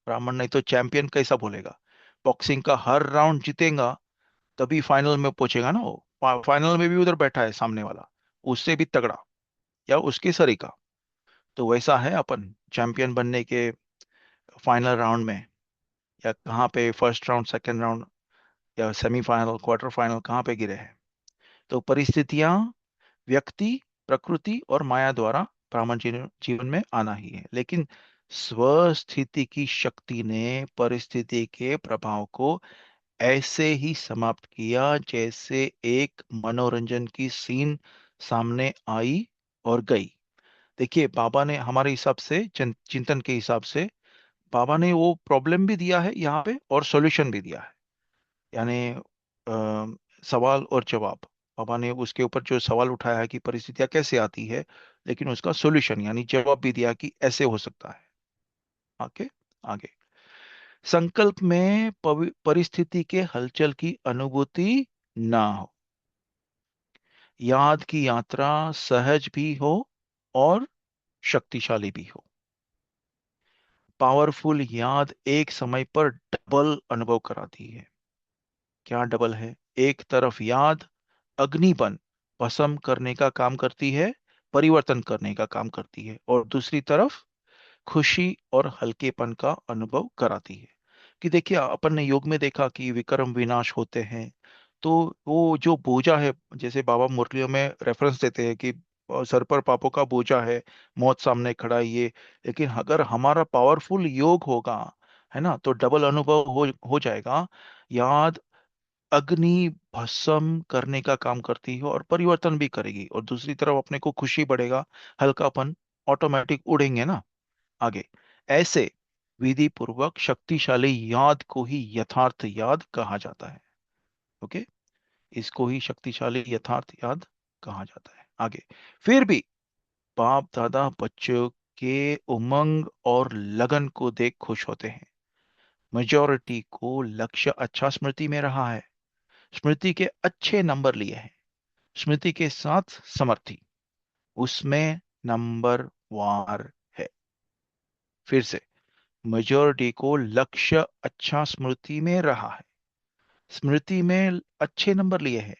ब्राह्मण नहीं तो चैंपियन कैसा बोलेगा, बॉक्सिंग का हर राउंड जीतेगा तभी फाइनल में पहुंचेगा ना वो। फाइनल में भी उधर बैठा है सामने वाला, उससे भी तगड़ा या उसके सरी का। तो वैसा है अपन चैंपियन बनने के फाइनल राउंड में, या कहाँ पे फर्स्ट राउंड, सेकंड राउंड, या सेमीफाइनल, क्वार्टर फाइनल कहाँ पे गिरे हैं। तो परिस्थितियां, व्यक्ति, प्रकृति और माया द्वारा ब्राह्मण जीवन में आना ही है, लेकिन स्वस्थिति की शक्ति ने परिस्थिति के प्रभाव को ऐसे ही समाप्त किया जैसे एक मनोरंजन की सीन सामने आई और गई। देखिए, बाबा ने हमारे हिसाब से, चिंतन के हिसाब से, बाबा ने वो प्रॉब्लम भी दिया है यहाँ पे और सॉल्यूशन भी दिया है। यानी सवाल और जवाब, बाबा ने उसके ऊपर जो सवाल उठाया है कि परिस्थितियां कैसे आती है, लेकिन उसका सॉल्यूशन यानी जवाब भी दिया कि ऐसे हो सकता है। आगे, आगे, संकल्प में परिस्थिति के हलचल की अनुभूति ना हो, याद की यात्रा सहज भी हो और शक्तिशाली भी हो। पावरफुल याद एक समय पर डबल अनुभव कराती है। क्या डबल है? एक तरफ याद अग्निपन, भस्म करने का काम करती है, परिवर्तन करने का काम करती है, और दूसरी तरफ खुशी और हल्केपन का अनुभव कराती है। कि देखिए, अपन ने योग में देखा कि विक्रम विनाश होते हैं, तो वो जो बोझा है, जैसे बाबा मुरलियों में रेफरेंस देते हैं कि सर पर पापों का बोझा है, मौत सामने खड़ा है ये, लेकिन अगर हमारा पावरफुल योग होगा, है ना, तो डबल अनुभव हो जाएगा। याद अग्नि भस्म करने का काम करती है और परिवर्तन भी करेगी, और दूसरी तरफ अपने को खुशी बढ़ेगा, हल्कापन, ऑटोमेटिक उड़ेंगे ना आगे। ऐसे विधि पूर्वक शक्तिशाली याद को ही यथार्थ याद कहा जाता है। ओके, इसको ही शक्तिशाली यथार्थ याद कहा जाता है। आगे, फिर भी बाप दादा बच्चों के उमंग और लगन को देख खुश होते हैं। मेजोरिटी को लक्ष्य अच्छा स्मृति में रहा है, स्मृति के अच्छे नंबर लिए हैं, स्मृति के साथ समर्थी उसमें नंबर वार है। फिर से, मेजोरिटी को लक्ष्य अच्छा स्मृति में रहा है, स्मृति में अच्छे नंबर लिए हैं,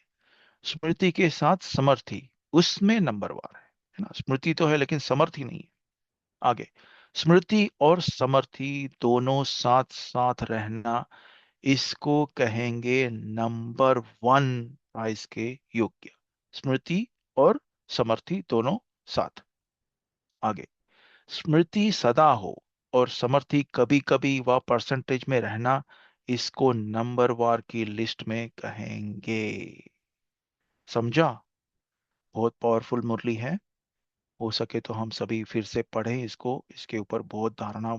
स्मृति के साथ समर्थी उसमें नंबर वार है ना। स्मृति तो है लेकिन समर्थी नहीं है। आगे, स्मृति और समर्थी दोनों साथ साथ रहना, इसको कहेंगे नंबर वन प्राइज के योग्य। स्मृति और समर्थी दोनों साथ। आगे, स्मृति सदा हो और समर्थी कभी कभी व परसेंटेज में रहना, इसको नंबर वार की लिस्ट में कहेंगे। समझा? बहुत पावरफुल मुरली है। हो सके तो हम सभी फिर से पढ़ें इसको, इसके ऊपर बहुत धारणा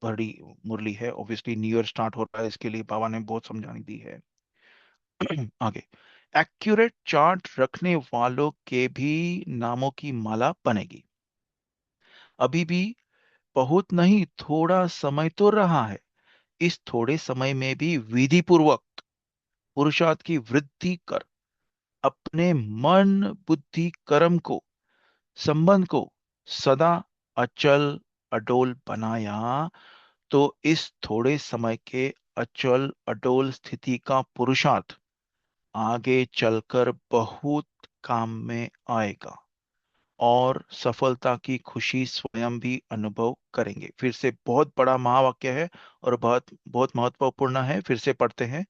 भरी मुरली है। ऑब्वियसली न्यू ईयर स्टार्ट हो रहा है, इसके लिए बाबा ने बहुत समझानी दी है। आगे, एक्यूरेट चार्ट रखने वालों के भी नामों की माला बनेगी। अभी भी बहुत नहीं, थोड़ा समय तो रहा है। इस थोड़े समय में भी विधि पूर्वक पुरुषार्थ की वृद्धि कर अपने मन, बुद्धि, कर्म को, संबंध को सदा अचल अडोल बनाया, तो इस थोड़े समय के अचल अडोल स्थिति का पुरुषार्थ आगे चलकर बहुत काम में आएगा, और सफलता की खुशी स्वयं भी अनुभव करेंगे। फिर से बहुत बड़ा महावाक्य है और बहुत बहुत महत्वपूर्ण है, फिर से पढ़ते हैं।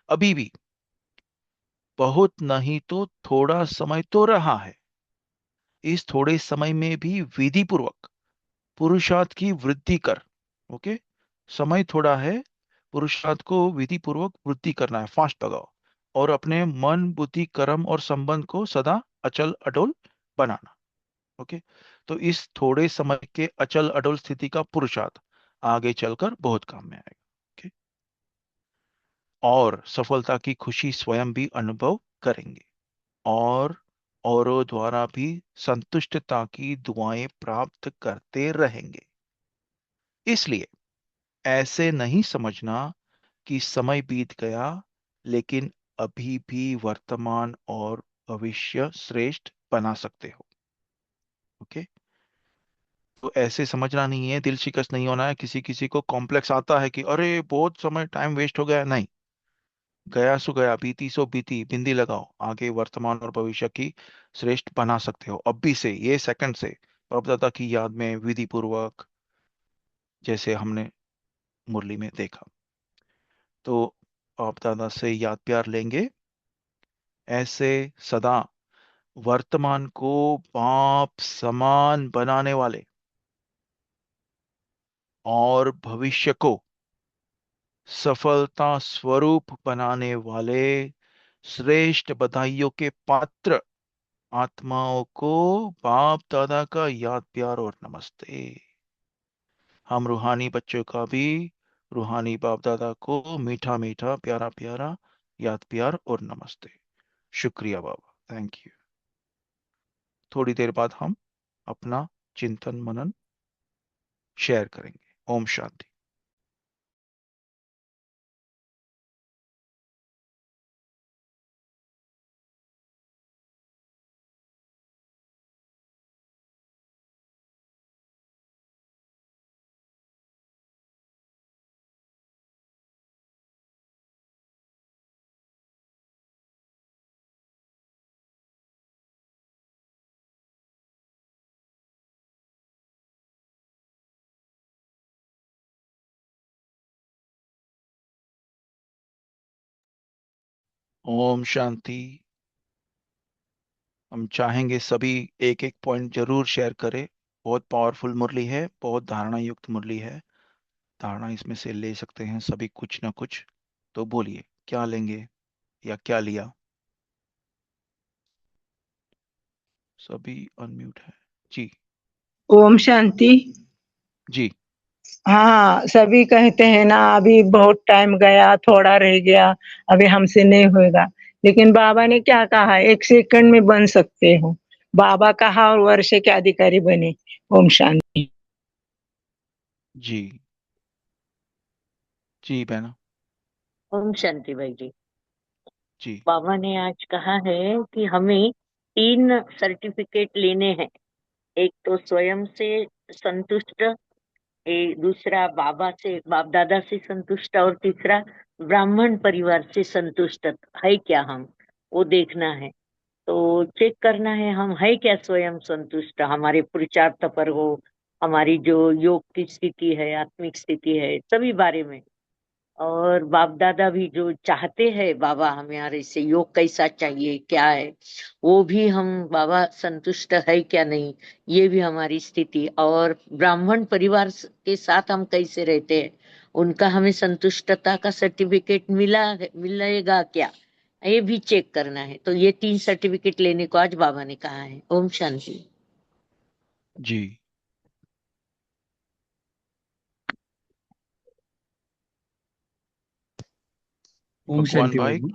अभी भी बहुत नहीं, तो थोड़ा समय तो रहा है। इस थोड़े समय में भी विधि पूर्वक पुरुषार्थ की वृद्धि कर। ओके, समय थोड़ा है, पुरुषार्थ को विधि पूर्वक वृद्धि करना है, फास्ट लगाओ, और अपने मन, बुद्धि, कर्म और संबंध को सदा अचल अडोल बनाना। ओके, तो इस थोड़े समय के अचल अडोल स्थिति का पुरुषार्थ आगे चलकर बहुत काम में आएगा। ओके, और सफलता की खुशी स्वयं भी अनुभव करेंगे, और औरों द्वारा भी संतुष्टता की दुआएं प्राप्त करते रहेंगे। इसलिए ऐसे नहीं समझना कि समय बीत गया, लेकिन अभी भी वर्तमान और भविष्य श्रेष्ठ बना सकते हो। ओके, तो ऐसे समझना नहीं है, दिल शिकस्त नहीं होना है। किसी किसी को कॉम्प्लेक्स आता है कि अरे बहुत समय टाइम वेस्ट हो गया, नहीं, गया सो गया, बीती सो बीती, बिंदी लगाओ, आगे वर्तमान और भविष्य की श्रेष्ठ बना सकते हो अभी से, ये सेकंड से, परमपिता की याद में विधि पूर्वक, जैसे हमने मुरली में देखा। तो बाप दादा से याद प्यार लेंगे। ऐसे सदा वर्तमान को बाप समान बनाने वाले और भविष्य को सफलता स्वरूप बनाने वाले श्रेष्ठ बधाइयों के पात्र आत्माओं को बाप दादा का याद प्यार और नमस्ते। हम रूहानी बच्चों का भी रूहानी बाप दादा को मीठा मीठा प्यारा प्यारा याद प्यार और नमस्ते। शुक्रिया बाबा, थैंक यू। थोड़ी देर बाद हम अपना चिंतन मनन शेयर करेंगे। ओम शांति। ओम शांति। हम चाहेंगे सभी एक एक पॉइंट जरूर शेयर करें। बहुत पावरफुल मुरली है, बहुत धारणा युक्त मुरली है। धारणा इसमें से ले सकते हैं सभी कुछ ना कुछ। तो बोलिए क्या लेंगे या क्या लिया। सभी अनम्यूट है जी। ओम शांति। जी। हाँ, सभी कहते हैं ना अभी बहुत टाइम गया, थोड़ा रह गया, अभी हमसे नहीं होगा। लेकिन बाबा ने क्या कहा, 1 सेकंड में बन सकते हो। बाबा कहा और वर्ष के अधिकारी बने। ओम शांति। जी। जी बहना। ओम शांति भाई जी। जी। बाबा ने आज कहा है कि हमें 3 सर्टिफिकेट लेने हैं। एक तो स्वयं से संतुष्ट, एक दूसरा बाबा से बाप दादा से संतुष्ट, और तीसरा ब्राह्मण परिवार से संतुष्ट है क्या हम, वो देखना है। तो चेक करना है हम है क्या स्वयं संतुष्ट, हमारे पुरुषार्थ पर हो, हमारी जो योग की स्थिति है, आत्मिक स्थिति है, सभी बारे में। और बाप दादा भी जो चाहते हैं बाबा हमारे से योग कैसा चाहिए क्या है, वो भी हम बाबा संतुष्ट है क्या नहीं, ये भी हमारी स्थिति। और ब्राह्मण परिवार के साथ हम कैसे रहते हैं, उनका हमें संतुष्टता का सर्टिफिकेट मिलेगा क्या, ये भी चेक करना है। तो ये 3 सर्टिफिकेट लेने को आज बाबा ने कहा है। ओम शांति। जी। ओम भगवान शांति भाई भाई, जी।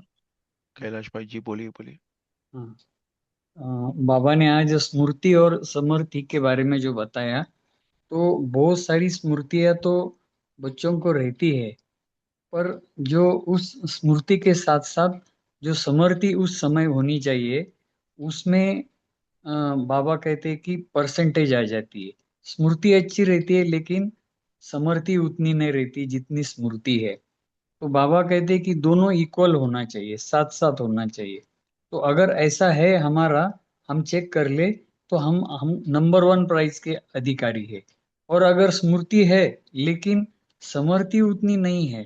कैलाश भाई जी बोलिए बोलिए। हाँ, बाबा ने आज स्मृति और समृद्धि के बारे में जो बताया, तो बहुत सारी स्मृतियाँ तो बच्चों को रहती है, पर जो उस स्मृति के साथ साथ जो समृद्धि उस समय होनी चाहिए, उसमें बाबा कहते हैं कि परसेंटेज आ जाती है। स्मृति अच्छी रहती है लेकिन समृद्धि उतनी नहीं रहती जितनी स्मृति है। तो बाबा कहते हैं कि दोनों इक्वल होना चाहिए, साथ साथ होना चाहिए। तो अगर ऐसा है हमारा, हम चेक कर ले, तो हम नंबर 1 प्राइज के अधिकारी है। और अगर स्मृति है लेकिन समृद्धि उतनी नहीं है,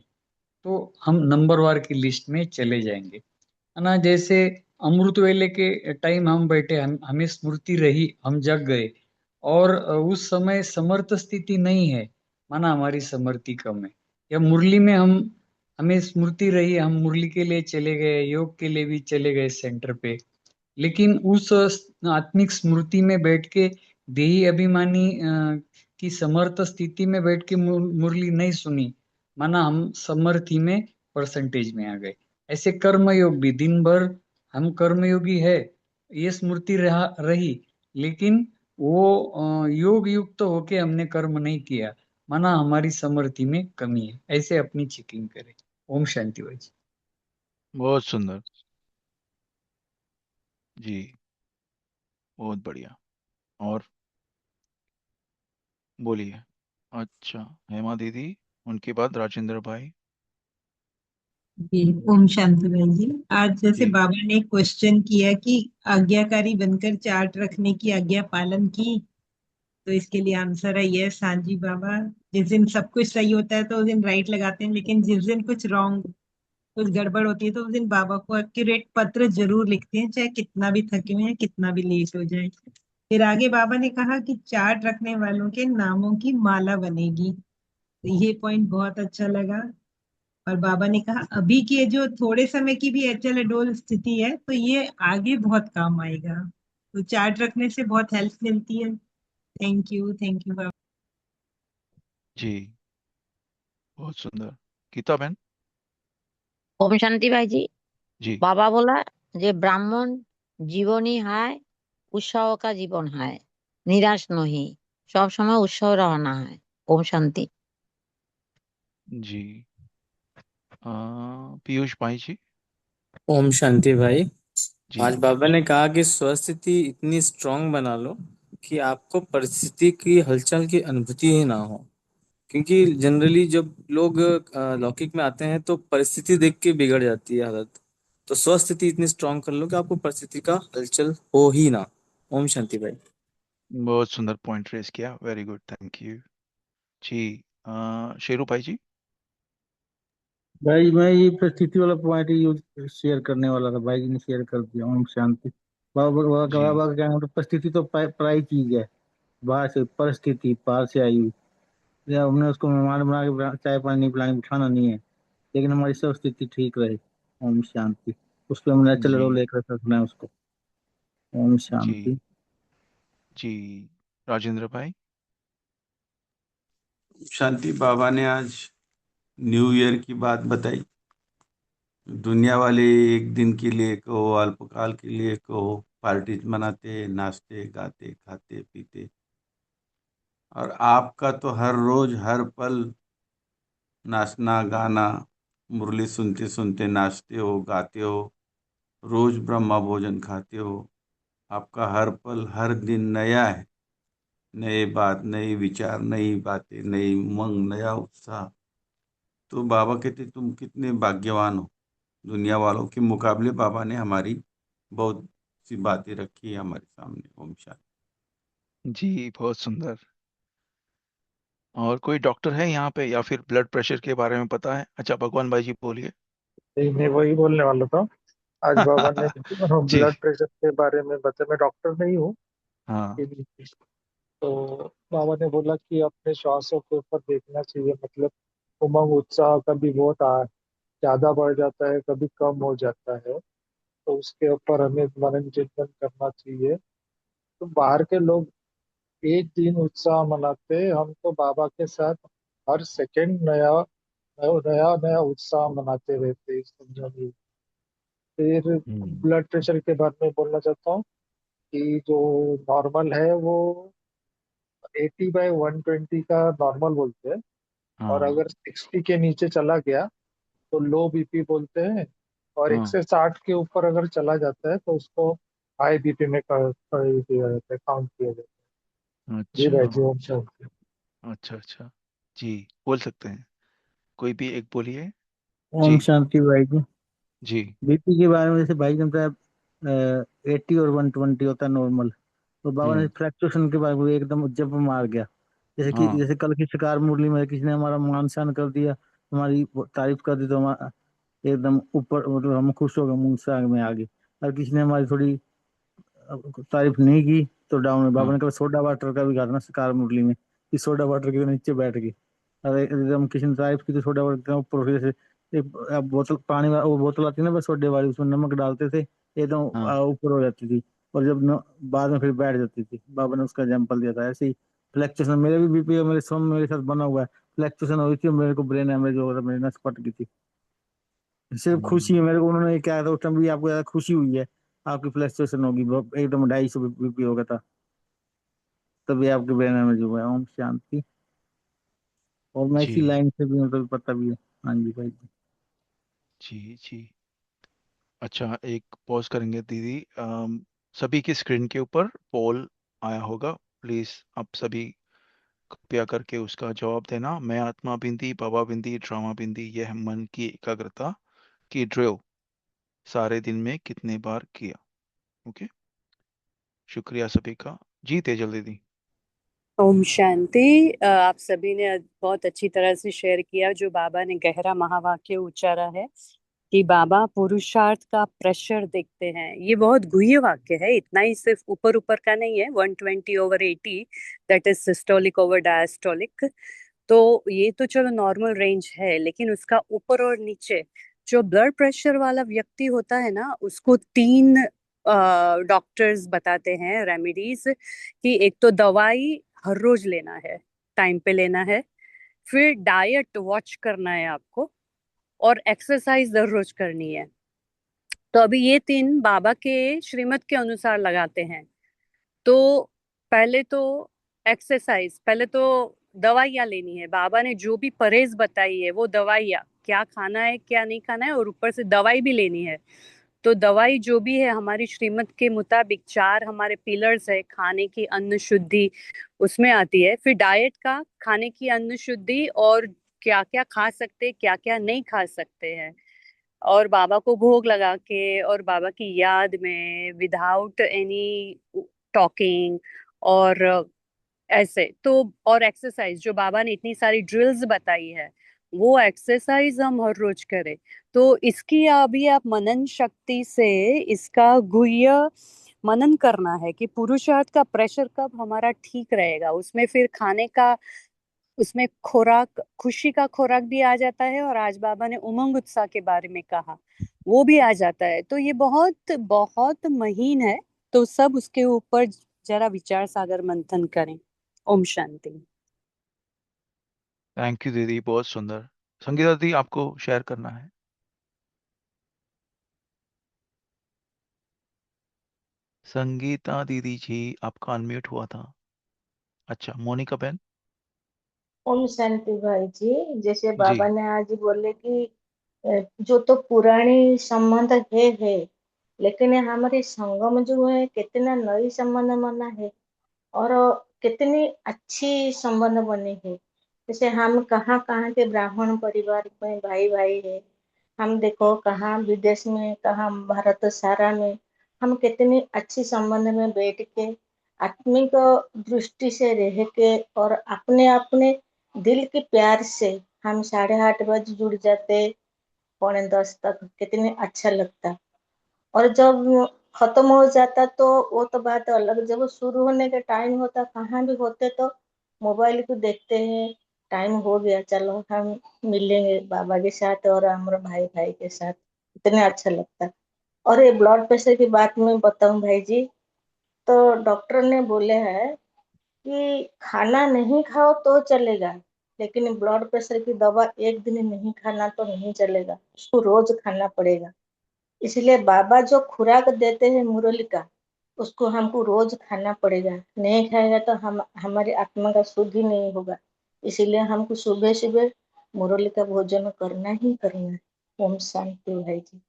तो हम नंबर 1 की लिस्ट में चले जाएंगे, है ना। जैसे अमृत वेले के टाइम हम बैठे, हमें स्मृति रही, हम जग गए, और उस समय समर्थ स्थिति नहीं है, माना हमारी समर्थी कम है, या मुरली में हमें स्मृति रही, हम मुरली के लिए चले गए, योग के लिए भी चले गए सेंटर पे, लेकिन उस आत्मिक स्मृति में बैठ के देही अभिमानी की समर्थ स्थिति में बैठ के मुरली नहीं सुनी, माना हम समर्थी में परसेंटेज में आ गए। ऐसे कर्मयोग भी, दिन भर हम कर्मयोगी है, ये स्मृति रही, लेकिन वो योग युक्त होके हमने कर्म नहीं किया, माना हमारी समर्थी में कमी है। ऐसे अपनी चेकिंग करें। ओम शांति भाई जी। बहुत सुंदर। जी। बहुत बढ़िया। और बोलिए। अच्छा, हेमा दीदी, उनके बाद राजेंद्र भाई। जी। ओम शांति भाई जी। आज जैसे जी। बाबा ने क्वेश्चन किया कि आज्ञाकारी बनकर चार्ट रखने की आज्ञा पालन की, तो इसके लिए आंसर है यस। हाँ जी बाबा, जिस दिन सब कुछ सही होता है तो उस दिन राइट लगाते हैं, लेकिन जिस दिन कुछ रॉन्ग, कुछ गड़बड़ होती है तो उस दिन बाबा को एक्यूरेट पत्र जरूर लिखते हैं, चाहे कितना भी थके हुए हैं, कितना भी लेट हो जाए। फिर आगे बाबा ने कहा कि चार्ट रखने वालों के नामों की माला बनेगी। तो ये पॉइंट बहुत अच्छा लगा। और बाबा ने कहा अभी की ये जो थोड़े समय की भी एचल एडोल स्थिति है, तो ये आगे बहुत काम आएगा। तो चार्ट रखने से बहुत हेल्प मिलती है। थैंक यू बाबा। जी, बहुत सुंदर। गीता बहन। ओम शांति भाई जी। जी। বাবা বলা যে ব্রাহ্মণ জীবনই হায়, উৎসাহ का জীবন হায়, নিরাশ নহি, সব সময় উৎসাহ রওনা হয়। ओम शांति। जी। पीयूष भाई जी। ओम शांति भाई। जी। आज बाबा ने कहा कि स्वस्थिति इतनी स्ट्रांग बना लो कि आपको परिस्थिति की हलचल की अनुभूति ही ना हो। क्योंकि जनरली जब लोग लौकिक में आते हैं तो परिस्थिति देख के बिगड़ जाती है हालत। तो स्वस्थिति इतनी स्ट्रांग कर लो कि आपको परिस्थिति का हलचल हो ही ना। ओम शांति भाई। बहुत सुंदर पॉइंट रेस किया, वेरी गुड, थैंक यू। जी। शेरू भाई जी। भाई मैं ये परिस्थिति वाला पॉइंट ही शेयर करने वाला था, भाई जी ने शेयर कर दिया। ओम शांति। बाबा बाबा जी। बाबा का कहना मतलब परिस्थिति तो पराई चीज है, बाहर से परिस्थिति पार से आई हुई। या हमने उसको मेहमान बना के चाय पानी नहीं पिलाने बिठाना नहीं है, लेकिन हमारी सब स्थिति ठीक रहे। ओम शांति। उस पर हमने चल जी। रो लेकर रखना है उसको। ओम जी। शांति। जी। राजेंद्र भाई। शांति बाबा ने आज न्यू ईयर की बात बताई। दुनिया वाले एक दिन के लिए कहो, अल्पकाल के लिए कहो, पार्टी मनाते, नाचते, गाते, खाते, पीते। और आपका तो हर रोज हर पल नाचना गाना, मुरली सुनते सुनते नाचते हो, गाते हो, रोज ब्रह्मा भोजन खाते हो। आपका हर पल हर दिन नया है। नए बात, नए विचार, नई बातें, नई उमंग, नया उत्साह। तो बाबा कहते तुम कितने भाग्यवान हो। दुनिया वालों के मुकाबले बाबा ने हमारी बहुत सी बातें रखी है हमारे सामने। ओम शांति। जी, बहुत सुंदर। और कोई डॉक्टर है यहाँ पे, या फिर ब्लड प्रेशर के बारे में पता है? अच्छा, भगवान भाई जी बोलिए। नहीं, मैं वही बोलने वाला था। आज बाबा ने जी। ब्लड प्रेशर के बारे में बताया। मैं डॉक्टर नहीं हूँ, हाँ। तो बाबा ने बोला कि अपने श्वासों के ऊपर देखना चाहिए। मतलब उमंग उत्साह कभी बहुत ज्यादा बढ़ जाता है, कभी कम हो जाता है, तो उसके ऊपर हमें मनन चिंतन करना चाहिए। तो बाहर के लोग एक दिन उत्साह मनाते हैं, हम तो बाबा के साथ हर सेकंड नया नया नया उत्साह मनाते रहते हैं, समझो। फिर हम्म। ब्लड प्रेशर के बारे में बोलना चाहता हूँ कि जो नॉर्मल है वो 80/120 का नॉर्मल बोलते हैं। और हाँ। अगर 60 के नीचे चला गया तो लो बीपी बोलते हैं। और एक हाँ। से 60 के ऊपर अगर चला जाता है तो उसको हाई बीपी में कर दिया जाता है, काउंट किया जाता है। जी अच्छा। भाई जी, ओम शांति। अच्छा। अच्छा। जी, बोल सकते हैं, कोई भी एक बोलिए। ओम जी। शांति भाई जी। जी। बीपी के बारे में जैसे भाई ने बताया, 80 और 120 होता है नॉर्मल। तो बाबा ने हम्म। फ्लैक्चुएशन के बारे में एकदम जब मार गया। हाँ। जैसे कल की शिकार मुरली में किसी ने हमारा मान सम्मान कर दिया, हमारी तारीफ कर दी, तो हमारा एकदम ऊपर, मतलब हम खुश हो गए, मुंह से आग में आ गए। और किसी ने हमारी थोड़ी तारीफ नहीं की तो डाउन है। बाबा हाँ। ने कहा सोडा वाटर का भी कहा था ना शिकार मुरली में, कि सोडा वाटर के नीचे बैठ गई। अरे एकदम किसी ने तारीफ की तो सोडा वाटर के ऊपर उठ गए। जैसे एक बोतल पानी वो बोतल आती है ना बस सोडे वाली, उसमें नमक डालते थे, एकदम हाँ। ऊपर हो जाती थी। और जब बाद में फिर बैठ जाती थी। बाबा ने उसका एग्जाम्पल दिया था ऐसे ही। फ्लैक्चुएशन मेरे भी बीपी मेरे स्वयं मेरे साथ बना हुआ है। फ्लैक्चुएशन हुई थी, मेरे को ब्रेन हेमरेज हो गया था, मेरी नस फट गई थी। सिर्फ खुशी हम्म। है मेरे को, उन्होंने ये कहा था उस टाइम भी, आपको ज्यादा खुशी हुई है, आपकी फ्लक्चुएशन होगी, एकदम 250 बीपी हो गया था, तभी आपके ब्रेन हेमरेज हुआ है। ओम शांति। और मैं इसी जी। लाइन से भी हूँ, तो पता भी है। हाँ जी भाई जी। जी। जी। अच्छा, एक पॉज करेंगे दीदी। सभी की स्क्रीन के ऊपर पोल आया होगा, प्लीज आप सभी कृपया करके उसका जवाब देना। मैं आत्मा बिंदी, बाबा बिंदी, ड्रामा बिंदी, यह मन की एकाग्रता की ड्रिल सारे दिन में कितने बार किया? ओके, शुक्रिया सभी का। जी तेजल दीदी। ओम शांति। आप सभी ने बहुत अच्छी तरह से शेयर किया। जो बाबा ने गहरा महावाक्य उच्चारा है कि बाबा पुरुषार्थ का प्रेशर देखते हैं, ये बहुत गुह्य वाक्य है। इतना ही सिर्फ ऊपर ऊपर का नहीं है। 120/80, that is systolic over diastolic. तो ये तो चलो नॉर्मल रेंज है, लेकिन उसका ऊपर और नीचे जो ब्लड प्रेशर वाला व्यक्ति होता है ना, उसको तीन डॉक्टर्स बताते हैं रेमेडीज, कि एक तो दवाई हर रोज लेना है, टाइम पे लेना है, फिर डाइट वॉच करना है आपको, और एक्सरसाइज हर रोज करनी है। तो अभी ये तीन बाबा के श्रीमत के अनुसार लगाते हैं। तो पहले तो एक्सरसाइज, पहले तो दवाइयाँ लेनी है। बाबा ने जो भी परहेज बताई है वो दवाइयाँ, क्या खाना है क्या नहीं खाना है, और ऊपर से दवाई भी लेनी है। तो दवाई जो भी है हमारी श्रीमत के मुताबिक, चार हमारे पिलर्स है खाने की, अन्न शुद्धि, उसमें आती है। फिर डाइट का, खाने की अन्न शुद्धि, और क्या क्या खा सकते हैं क्या क्या नहीं खा सकते हैं, और बाबा को भोग लगा के और बाबा की याद में, विदाउट एनी टॉकिंग, और ऐसे तो। और एक्सरसाइज, जो बाबा ने इतनी सारी ड्रिल्स बताई है, वो एक्सरसाइज हम हर रोज करें। तो इसकी अभी आप मनन शक्ति से इसका गुह्य मनन करना है कि पुरुषार्थ का प्रेशर कब हमारा ठीक रहेगा। उसमें फिर खाने का, उसमें खुराक, खुशी का खुराक भी आ जाता है, और आज बाबा ने उमंग उत्साह के बारे में कहा, वो भी आ जाता है। तो ये बहुत बहुत महीन है। तो सब उसके ऊपर जरा विचार सागर मंथन करें। ओम शांति। थैंक यू दीदी, बहुत सुंदर। संगीता दी, आपको शेयर करना है? संगीता दीदी जी, आपका अनम्यूट हुआ था। अच्छा, मोनिका बहन। ओम शांति भाई जी। जैसे जी। बाबा ने आज बोले कि जो तो पुरानी संबंध है, लेकिन ये हमारे संगम जो है कितना नई संबंध बना है, और कितनी अच्छी संबंध बने हैं। जैसे हम कहाँ कहाँ के ब्राह्मण परिवार में भाई भाई है, हम देखो कहाँ विदेश में, कहाँ भारत सारा में, हम कितनी अच्छी संबंध में बैठ के आत्मिक दृष्टि से रह के, और अपने अपने दिल के प्यार से हम 8:30 बजे जुड़ जाते, 9:45 तक कितने अच्छा लगता। और जब खत्म हो जाता तो वो तो बात अलग, जब शुरू होने का टाइम होता कहाँ भी होते तो मोबाइल को देखते हैं, टाइम हो गया चलो हम मिलेंगे बाबा के साथ और हमारे भाई भाई के साथ, इतना अच्छा लगता। और ये ब्लड प्रेशर की बात मैं बताऊं भाई जी, तो डॉक्टर ने बोले हैं कि खाना नहीं खाओ तो चलेगा, लेकिन ब्लड प्रेशर की दवा एक दिन नहीं खाना तो नहीं चलेगा, उसको रोज खाना पड़ेगा। इसलिए बाबा जो खुराक देते हैं मुरली का, उसको हमको रोज खाना पड़ेगा। नहीं खाएगा तो हम हमारी आत्मा का शुद्ध ही नहीं होगा। इसीलिए हमको सुबह सुबह मुरली का भोजन करना ही करना है। ओम शांति भाई जी।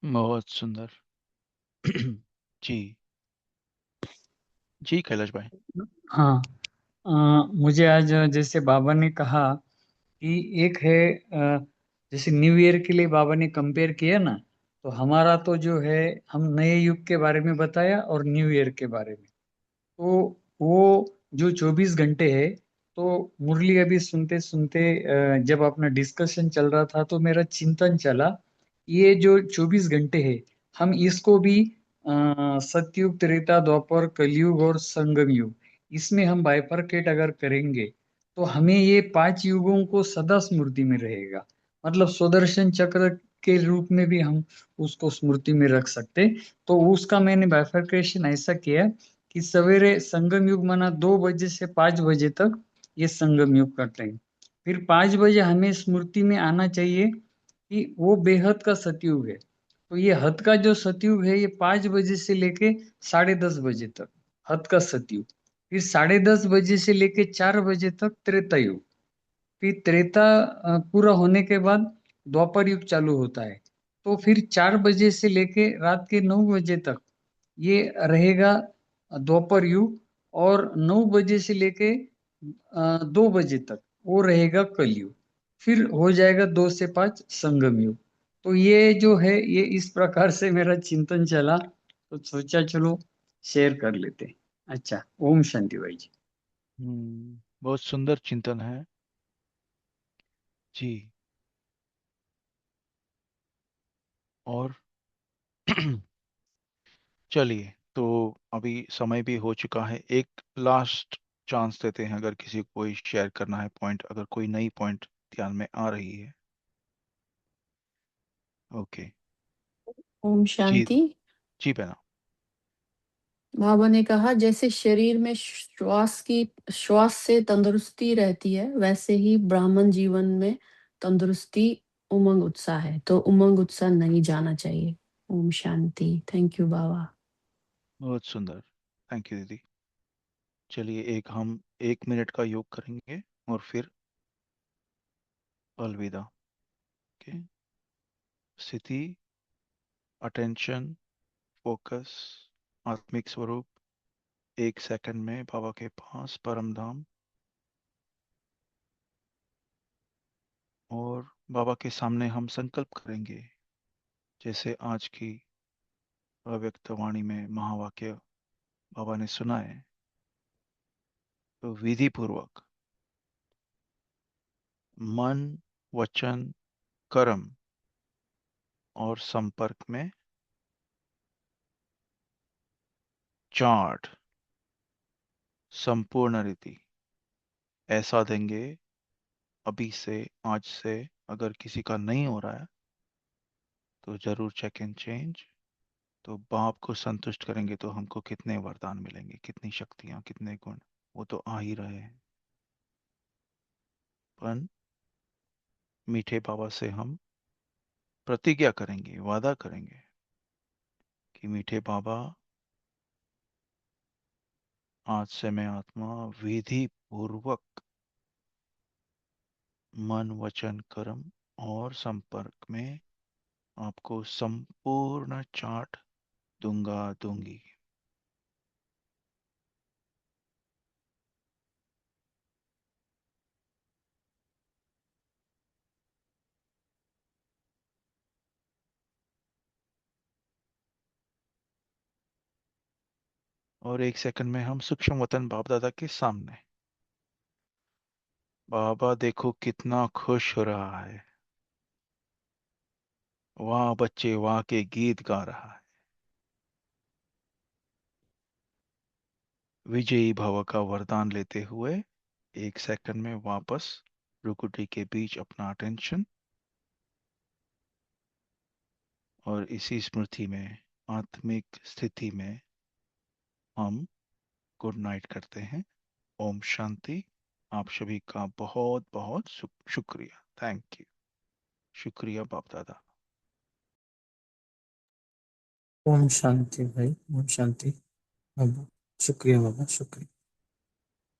बहुत सुंदर। जी। जी कैलाश भाई। हाँ। मुझे आज जैसे बाबा ने कहा कि एक है, जैसे न्यू ईयर के लिए बाबा ने कंपेयर किया ना, तो हमारा तो जो है, हम नए युग के बारे में बताया और न्यू ईयर के बारे में। तो वो जो 24 घंटे है, तो मुरली अभी सुनते सुनते, जब अपना डिस्कशन चल रहा था तो मेरा चिंतन चला, ये जो 24 घंटे है, हम इसको भी सतयुग, त्रेता, द्वापर, कलयुग और संगम युग, इसमें हम बाइफरकेट अगर करेंगे, तो हमें ये 5 युगों को सदा स्मृति में रहेगा। मतलब सुदर्शन चक्र के रूप में भी हम उसको स्मृति में रख सकते। तो उसका मैंने बाइफरकेशन ऐसा किया कि सवेरे संगम युग माना 2 बजे से 5 बजे तक, ये संगम युग का टाइम। फिर 5 बजे हमें स्मृति में आना चाहिए कि वो बेहद का सतयुग है। तो ये हद का जो सतयुग है, ये 5 बजे से लेके 10:30 बजे तक हद का सतयुग। फिर 10:30 बजे से लेके 4 बजे तक त्रेता युग। फिर त्रेता पूरा होने के बाद द्वापर युग चालू होता है। तो फिर 4 बजे से लेके रात के 9 बजे तक ये रहेगा द्वापर युग। और 9 बजे से लेके 2 बजे तक वो रहेगा कलयुग। फिर हो जाएगा 2 से 5 संगम युग। तो ये जो है, ये इस प्रकार से मेरा चिंतन चला, तो सोचा चलो शेयर कर लेते हैं। अच्छा, ओम शांति भाई जी। बहुत सुंदर चिंतन है जी। और चलिए, तो अभी समय भी हो चुका है, एक लास्ट चांस देते हैं, अगर किसी को कोई शेयर करना है पॉइंट, अगर कोई नई पॉइंट ध्यान में आ रही है। ओके। ओम जी। शांति। जी बहना। बाबा ने कहा जैसे शरीर में श्वास से तंदुरुस्ती रहती है, वैसे ही ब्राह्मण जीवन में तंदुरुस्ती उमंग उत्साह है, तो उमंग उत्साह नहीं जाना चाहिए। ओम शांति। थैंक यू बाबा। बहुत सुंदर। थैंक यू दीदी। चलिए, हम 1 मिनट का योग करेंगे और फिर अलविदा। ओके। स्थिति, अटेंशन, फोकस, आत्मिक स्वरूप, 1 सेकंड में बाबा के पास परम धाम, और बाबा के सामने हम संकल्प करेंगे, जैसे आज की अव्यक्त वाणी में महावाक्य बाबा ने सुना है, तो विधि पूर्वक मन, वचन, कर्म और संपर्क में चार्ट संपूर्ण रीति ऐसा देंगे अभी से, आज से। अगर किसी का नहीं हो रहा है तो जरूर चेक एंड चेंज। तो बाप को संतुष्ट करेंगे तो हमको कितने वरदान मिलेंगे, कितनी शक्तियां, कितने गुण, वो तो आ ही रहे हैं। पर मीठे बाबा से हम प्रतिज्ञा करेंगे, वादा करेंगे कि मीठे बाबा, आज से मैं आत्मा विधि पूर्वक मन, वचन, कर्म और संपर्क में आपको संपूर्ण चार्ट दूंगा, दूंगी। और 1 सेकंड में हम सूक्ष्म वतन बाप दादा के सामने, बाबा देखो कितना खुश हो रहा है, वाह बच्चे वाह के गीत गा रहा है, विजयी भव का वरदान लेते हुए 1 सेकंड में वापस रुकुटी के बीच अपना अटेंशन, और इसी स्मृति में, आत्मिक स्थिति में हम गुड नाइट करते हैं। ओम शांति। आप सभी का बहुत बहुत शुक्रिया। Thank you. शुक्रिया बाप दादा। ओम शांति भाई, ओम शांति बाबा। शुक्रिया बाबा, शुक्रिया।